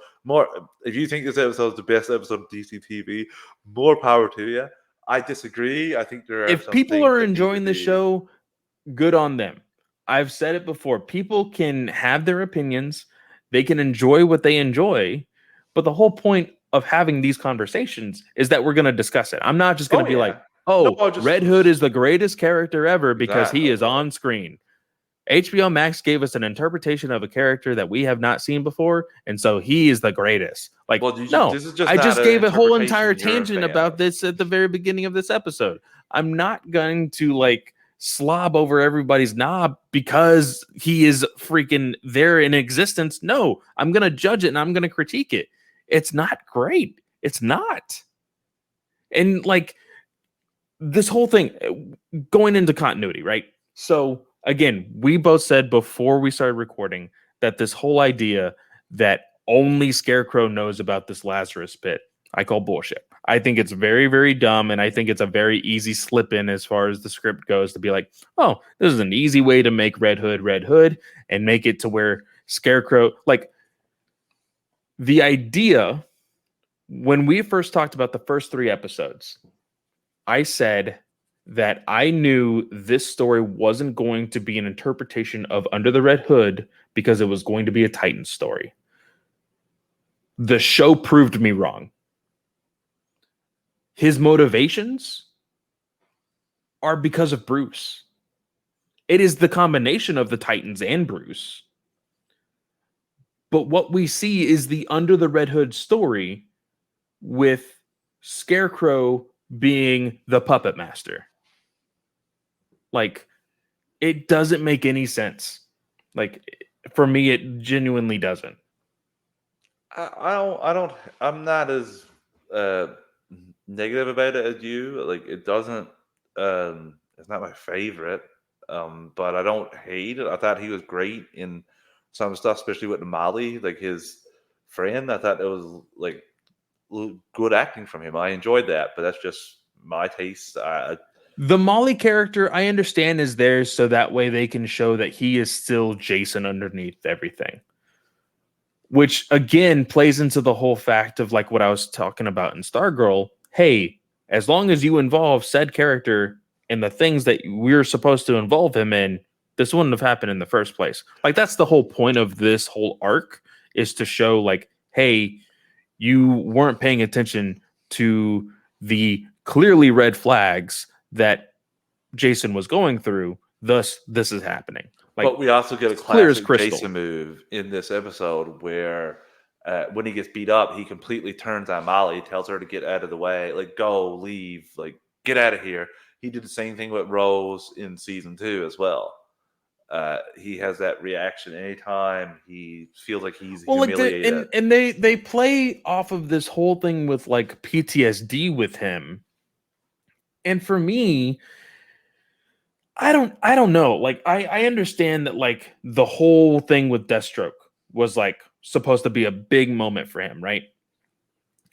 if you think this episode is the best episode of DC TV, more power to you. I disagree. I think there are. If people are enjoying the show, good on them. I've said it before. People can have their opinions. They can enjoy what they enjoy. But the whole point of having these conversations is that we're going to discuss it. I'm not just going to be like, Red Hood is the greatest character ever because he is on screen. HBO Max gave us an interpretation of a character that we have not seen before, and so he is the greatest. Like, I just gave a whole entire tangent about this at the very beginning of this episode. I'm not going to like slob over everybody's knob because he is freaking there in existence. No, I'm going to judge it and I'm going to critique it. It's not great. It's not. And like this whole thing going into continuity, right? So again, we both said before we started recording that this whole idea that only Scarecrow knows about this Lazarus pit, I call bullshit. I think it's very, very dumb, and I think it's a very easy slip in as far as the script goes to be like, oh, this is an easy way to make Red Hood, and make it to where Scarecrow, like the idea, when we first talked about the first 3 episodes, I said that I knew this story wasn't going to be an interpretation of Under the Red Hood because it was going to be a Titan story. The show proved me wrong. His motivations are because of Bruce. It is the combination of the Titans and Bruce. But what we see is the Under the Red Hood story with Scarecrow being the puppet master. Like, it doesn't make any sense. Like, for me, it genuinely doesn't. I'm not as negative about it as you. Like, it doesn't, it's not my favorite, but I don't hate it. I thought he was great in some stuff, especially with Molly, like his friend. I thought it was like good acting from him. I enjoyed that, but that's just my taste. The Molly character, I understand, is there so that way they can show that he is still Jason underneath everything. Which, again, plays into the whole fact of like what I was talking about in Stargirl. Hey, as long as you involve said character in the things that we're supposed to involve him in, this wouldn't have happened in the first place. Like, that's the whole point of this whole arc, is to show like, hey, you weren't paying attention to the clearly red flags that Jason was going through. Thus, this is happening. Like, but we also get a classic Jason move in this episode where when he gets beat up, he completely turns on Molly, tells her to get out of the way, like, go, leave, like, get out of here. He did the same thing with Rose in season 2 as well. He has that reaction anytime he feels like he's humiliated. Like and they play off of this whole thing with like PTSD with him. And for me, I don't know. Like, I understand that like the whole thing with Deathstroke was like supposed to be a big moment for him, right?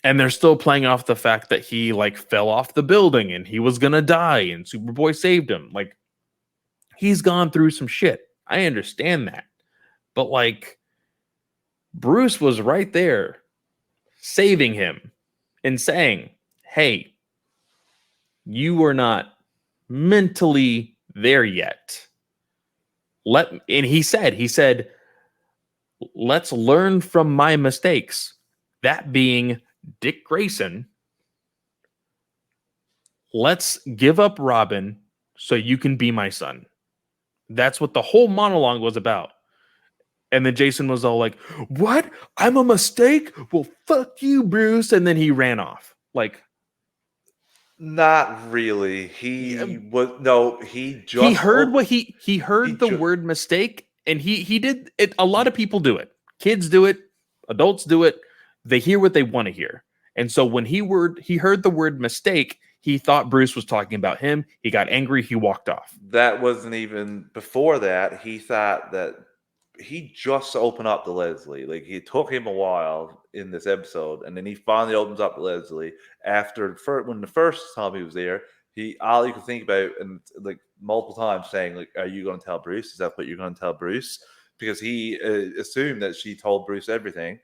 And they're still playing off the fact that he like fell off the building and he was gonna die and Superboy saved him. Like, he's gone through some shit. I understand that. But like, Bruce was right there saving him and saying, hey, you are not mentally there yet. And he said, let's learn from my mistakes. That being Dick Grayson. Let's give up Robin so you can be my son. That's what the whole monologue was about. And then Jason was all like, what? I'm a mistake? Well, fuck you, Bruce. And then he ran off. Like, not really. He heard the word mistake, and he did it. A lot of people do it. Kids do it. Adults do it. They hear what they want to hear. And so when he heard the word mistake, he thought Bruce was talking about him. He got angry. He walked off. That wasn't even before that. He thought that he just opened up to Leslie. Like, it took him a while in this episode, and then he finally opens up to Leslie after when the first time he was there. All you could think about, and like multiple times saying, like, "Are you going to tell Bruce? Is that what you're going to tell Bruce?" Because he assumed that she told Bruce everything.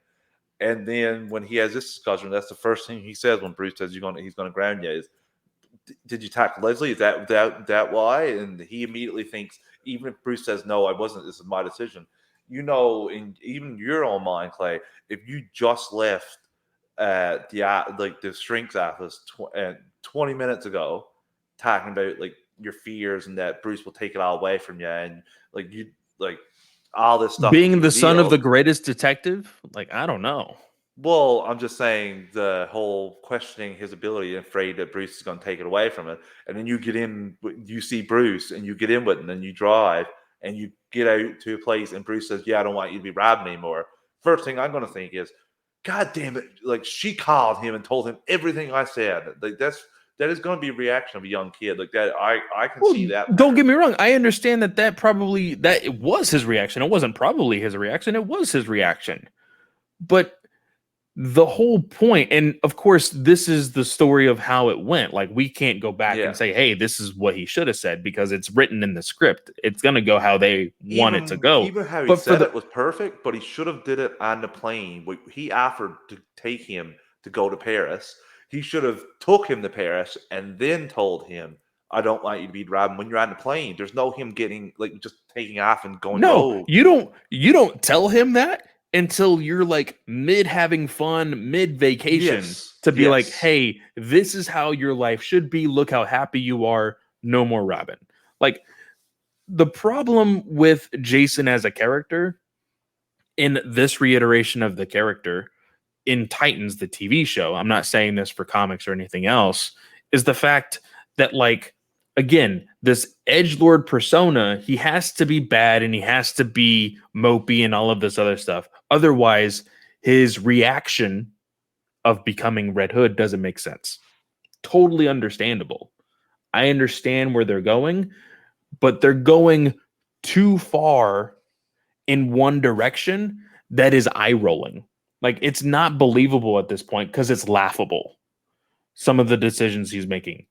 And then when he has this discussion, that's the first thing he says when Bruce says he's going to ground you is, "Did you talk to Leslie? Is that why?" And he immediately thinks, even if Bruce says, "No, I wasn't. This is my decision." You know, in even your own mind, Clay, if you just left the shrink's office 20 minutes ago, talking about like your fears and that Bruce will take it all away from you, and like you like all this stuff, being the son of the greatest detective, like, I don't know. Well, I'm just saying the whole questioning his ability, afraid that Bruce is going to take it away from it, and then you get in, you see Bruce, and you get in with him, and then you drive. And you get out to a place and Bruce says, "Yeah, I don't want you to be robbed anymore." First thing I'm going to think is, God damn it. Like, she called him and told him everything I said. Like, that is going to be a reaction of a young kid. Like that. I can see that. Don't get me wrong. I understand that it was his reaction. It wasn't probably his reaction. It was his reaction. But the whole point, and of course, this is the story of how it went. Like, we can't go back and say, hey, this is what he should have said, because it's written in the script. It's going to go how they want it to go. Even how he said it was perfect, but he should have did it on the plane. He offered to take him to go to Paris. He should have took him to Paris and then told him, "I don't want you to be robbed." When you're on the plane, there's no him getting like just taking off and going. No, you don't tell him that until you're like mid having fun, mid vacation, to be like, "Hey, this is how your life should be. Look how happy you are. No more Robin." Like, the problem with Jason as a character in this reiteration of the character in Titans, the TV show, I'm not saying this for comics or anything else, is the fact that, like, again, this edgelord persona, he has to be bad and he has to be mopey and all of this other stuff. Otherwise, his reaction of becoming Red Hood doesn't make sense. Totally understandable. I understand where they're going, but they're going too far in one direction that is eye-rolling. Like, it's not believable at this point because it's laughable. Some of the decisions he's making.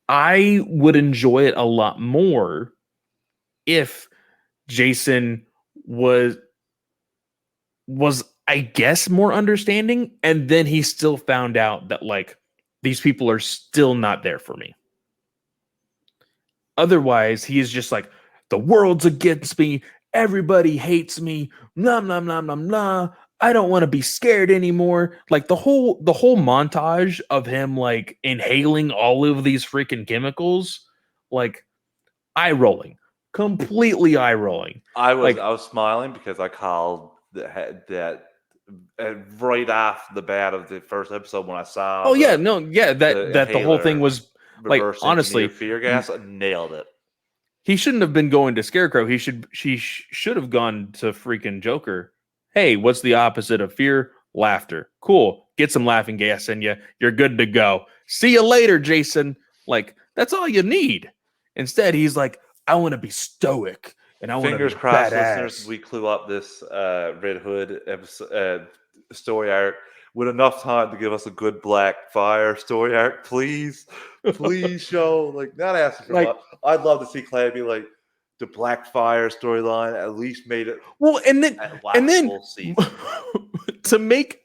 I would enjoy it a lot more if Jason was I guess more understanding, and then he still found out that, like, these people are still not there for me. Otherwise, he is just like, the world's against me. Everybody hates me. Nah, nah, nah, nah, nah. I don't want to be scared anymore. Like the whole montage of him like inhaling all of these freaking chemicals, like eye rolling, completely eye rolling. I was smiling because I called that right off the bat of the first episode when I saw. That the whole thing was like, honestly, fear gas. I nailed it. He shouldn't have been going to Scarecrow. He should have gone to freaking Joker. Hey, what's the opposite of fear? Laughter. Cool. Get some laughing gas in you. You're good to go. See you later, Jason. Like, that's all you need. Instead, he's like, I want to be stoic and I want to be Fingers crossed, badass. listeners, we clue up this Red Hood episode, story arc with enough time to give us a good Blackfire story arc. Please show, like, not asking for much. I'd love to see Clay be like, the Blackfire storyline at least made it. Well, and then to make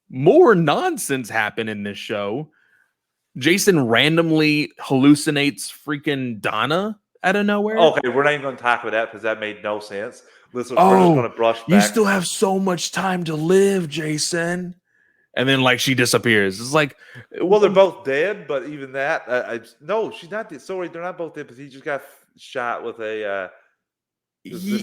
more nonsense happen in this show, Jason randomly hallucinates freaking Donna out of nowhere. Okay, we're not even going to talk about that because that made no sense. Listen, we're just going to brush back. You still have so much time to live, Jason. And then, like, she disappears. It's like, well, they're both dead, but even that, no, she's not dead. Sorry, they're not both dead because he just got shot with the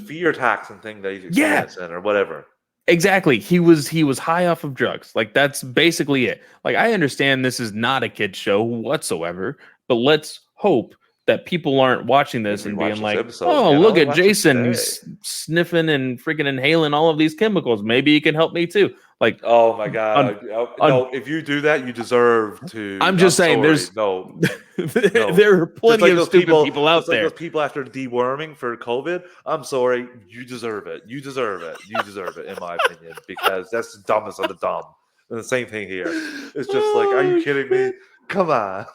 fear toxin thing that he's experiencing or whatever. Exactly. He was high off of drugs. Like, that's basically it. Like, I understand this is not a kid's show whatsoever, but let's hope that people aren't watching this and being like, look at Jason. He's sniffing and freaking inhaling all of these chemicals. Maybe he can help me too. Like, oh my God. No, if you do that, you deserve to. I'm just saying, no. There are plenty of stupid people out there. Like those people after deworming for COVID. I'm sorry. You deserve it. You deserve it. You deserve it, in my opinion, because that's the dumbest of the dumb. And the same thing here. It's just like, are you kidding me? Come on.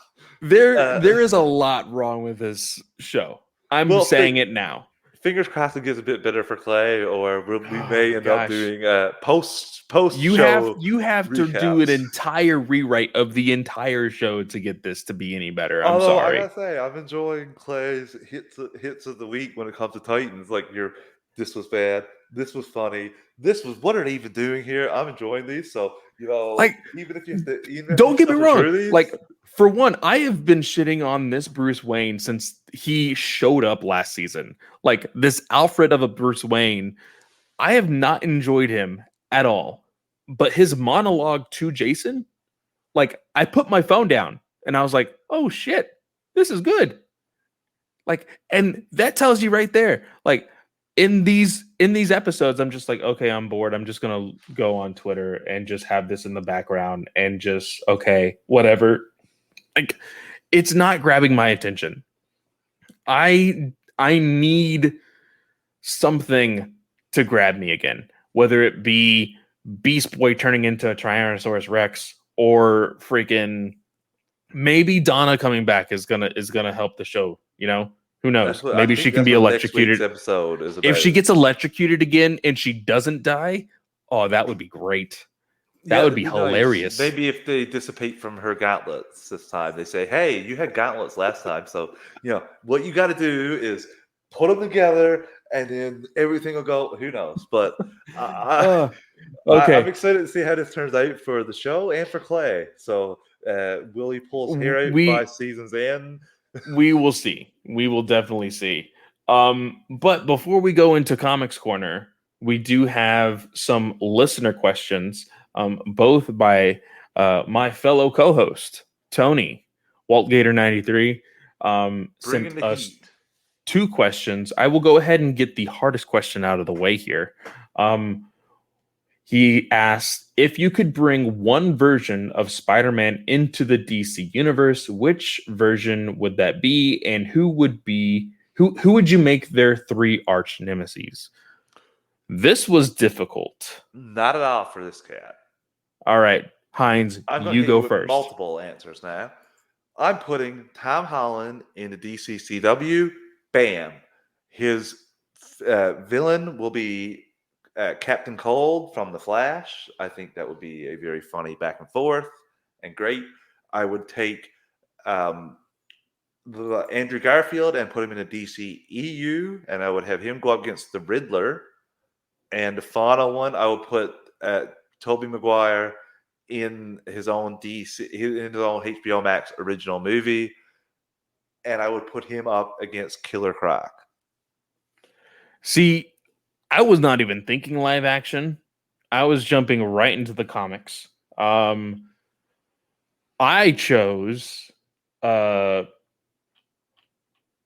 There is a lot wrong with this show. I'm saying it now. Fingers crossed it gets a bit better for Clay, or we may end up doing post you show. You have to do an entire rewrite of the entire show to get this to be any better. I'm sorry. I gotta say, I'm enjoying Clay's hits of the week when it comes to Titans. Like, this was bad, this was funny, this was, what are they even doing here? I'm enjoying these. So, like, even if you have to, don't get me wrong. Like, for one, I have been shitting on this Bruce Wayne since he showed up last season. Like, this Alfred of a Bruce Wayne, I have not enjoyed him at all. But his monologue to Jason, like, I put my phone down and I was like, oh shit, this is good. Like, and that tells you right there, like, in these episodes, I'm just like, okay, I'm bored. I'm just gonna go on Twitter and just have this in the background and just, okay, whatever. Like, it's not grabbing my attention. I need something to grab me again, whether it be Beast Boy turning into a Tyrannosaurus Rex or freaking maybe Donna coming back is gonna help the show. Who knows? Maybe she can be electrocuted. Episode is if she gets electrocuted again and she doesn't die, oh, that would be great. That would be hilarious. Maybe if they dissipate from her gauntlets this time, they say, hey, you had gauntlets last time. So, what you got to do is put them together and then everything will go. Who knows? But okay. I'm excited to see how this turns out for the show and for Clay. So, will he pull his hair out by season's end? We will see. We will definitely see. But before we go into Comics Corner, we do have some listener questions. Both by my fellow co-host Tony WaltGator93 sent us two questions. I will go ahead and get the hardest question out of the way here. He asked, if you could bring one version of Spider-Man into the DC universe, which version would that be, and who would you make their three arch nemesis? This was difficult. Not at all for this cat. All right, Hines, you go first. Multiple answers now. I'm putting Tom Holland in the DCCW. Bam. His villain will be Captain Cold from The Flash. I think that would be a very funny back and forth and great. I would take Andrew Garfield and put him in a DC EU, and I would have him go up against the Riddler. And the final one, I would put Tobey Maguire in his own HBO Max original movie, and I would put him up against Killer Croc. See, I was not even thinking live action. I was jumping right into the comics. I chose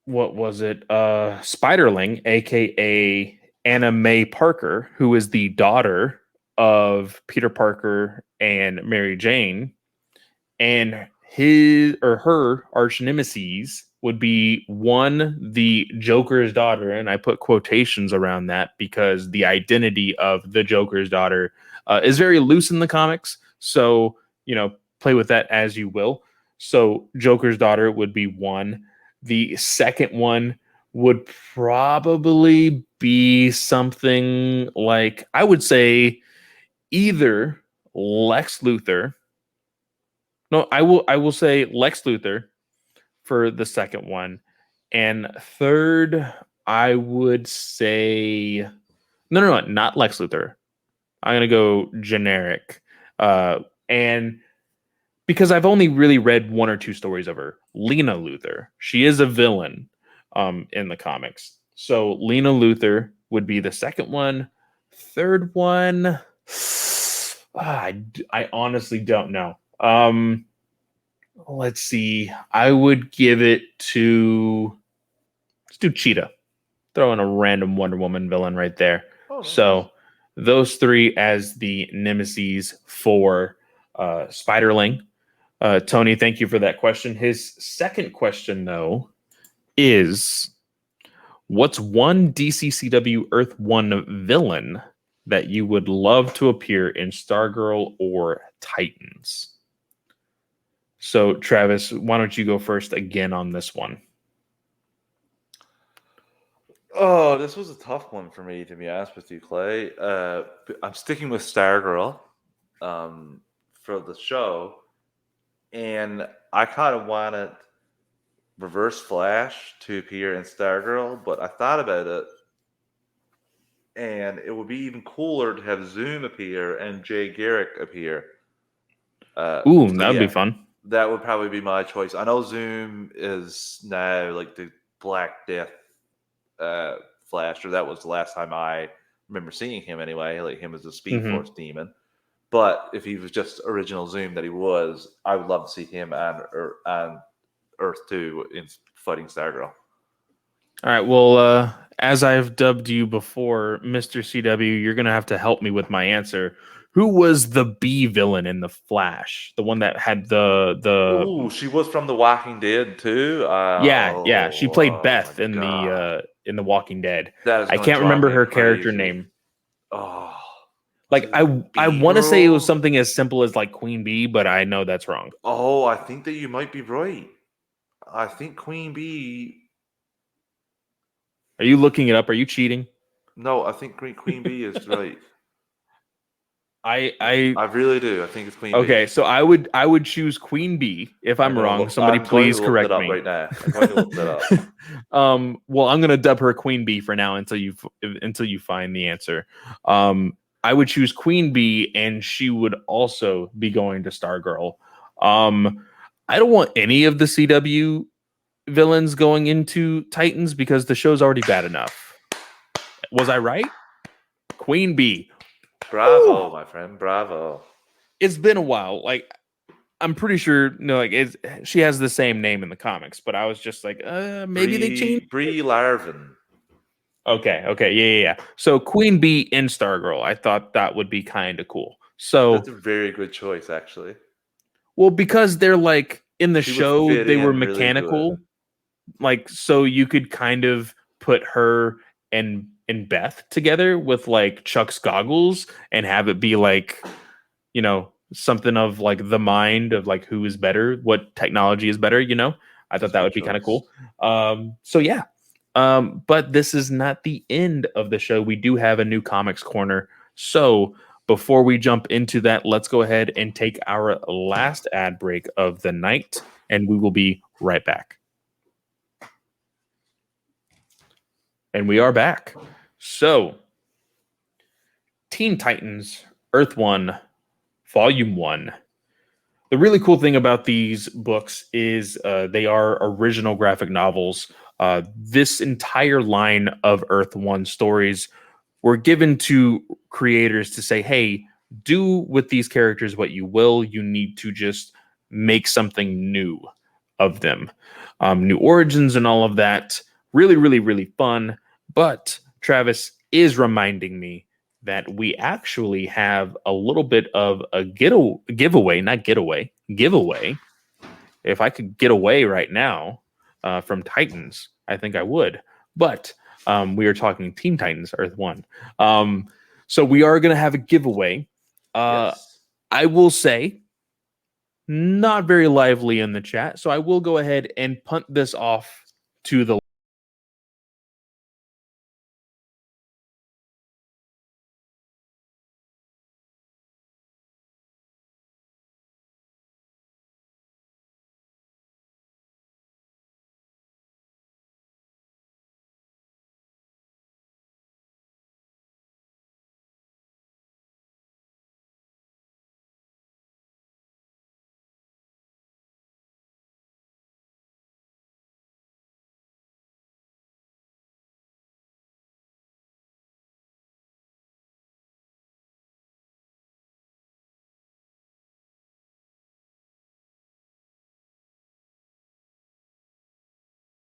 what was it? Spiderling, aka Anna Mae Parker, who is the daughter of Peter Parker and Mary Jane, and her arch nemesis would be one, the Joker's daughter, and I put quotations around that because the identity of the Joker's daughter is very loose in the comics. So, play with that as you will. So Joker's daughter would be one. The second one would probably be something like, I would say either Lex Luthor. No, I will say Lex Luthor for the second one. And third, I would say no, not Lex Luthor. I'm going to go generic. And because I've only really read one or two stories of her, Lena Luthor. She is a villain in the comics. So Lena Luthor would be the second one. Third one, I honestly don't know. Let's see. I would give it to... Let's do Cheetah. Throw in a random Wonder Woman villain right there. Oh, nice. So those three as the nemesis for Spiderling. Tony, thank you for that question. His second question, though, is what's one DCCW Earth 1 villain that you would love to appear in Stargirl or Titans? So, Travis, why don't you go first again on this one? Oh, this was a tough one for me, to be honest with you, Clay. I'm sticking with Stargirl for the show. And I kind of wanted Reverse Flash to appear in Stargirl, but I thought about it, and it would be even cooler to have Zoom appear and Jay Garrick appear. That would be fun. That would probably be my choice. I know Zoom is now like the Black Death Flash, or that was the last time I remember seeing him anyway, like him as a Speed Force demon. But if he was just original Zoom that he was, I would love to see him on Earth 2 in fighting Stargirl. All right. Well, as I've dubbed you before, Mr. CW, you're going to have to help me with my answer. Who was the B villain in The Flash? The one that had the... Ooh, she was from The Walking Dead too. Yeah. She played Beth in The Walking Dead. I can't remember her character name. Oh. Like I want to say it was something as simple as like Queen Bee, but I know that's wrong. Oh, I think that you might be right. I think Queen Bee. Are you looking it up? Are you cheating? No, I think Queen Bee is right. I really do. I think it's Queen Bee. Okay, so I would choose Queen Bee. If I'm wrong, somebody please correct me. Right now. I'm going to look that up. Well, I'm going to dub her Queen Bee for now until you find the answer. I would choose Queen Bee, and she would also be going to Stargirl. I don't want any of the CW villains going into Titans because the show's already bad enough. Was I right? Queen Bee. Bravo, my friend. Bravo. It's been a while. Like, I'm pretty sure, she has the same name in the comics, but I was just like, maybe they changed. Brie Larson. Okay, yeah. So Queen Bee in Stargirl, I thought that would be kind of cool. So that's a very good choice, actually. Well, because they're like in the show, they were mechanical, really, like so you could kind of put her and Beth together with like Chuck's goggles and have it be like, something of like the mind of like who is better, what technology is better. I thought that would be kind of cool. So yeah. But this is not the end of the show. We do have a new comics corner. So before we jump into that, let's go ahead and take our last ad break of the night, and we will be right back. And we are back. So, Teen Titans Earth 1, Volume 1. The really cool thing about these books is they are original graphic novels. This entire line of Earth 1 stories were given to creators to say, hey, do with these characters what you will. You need to just make something new of them. New origins and all of that. Really, really, really fun. But Travis is reminding me that we actually have a little bit of a giveaway. If I could get away right now from Titans, I think I would. But we are talking Teen Titans Earth 1. So we are going to have a giveaway. Yes. I will say, not very lively in the chat. So I will go ahead and punt this off to the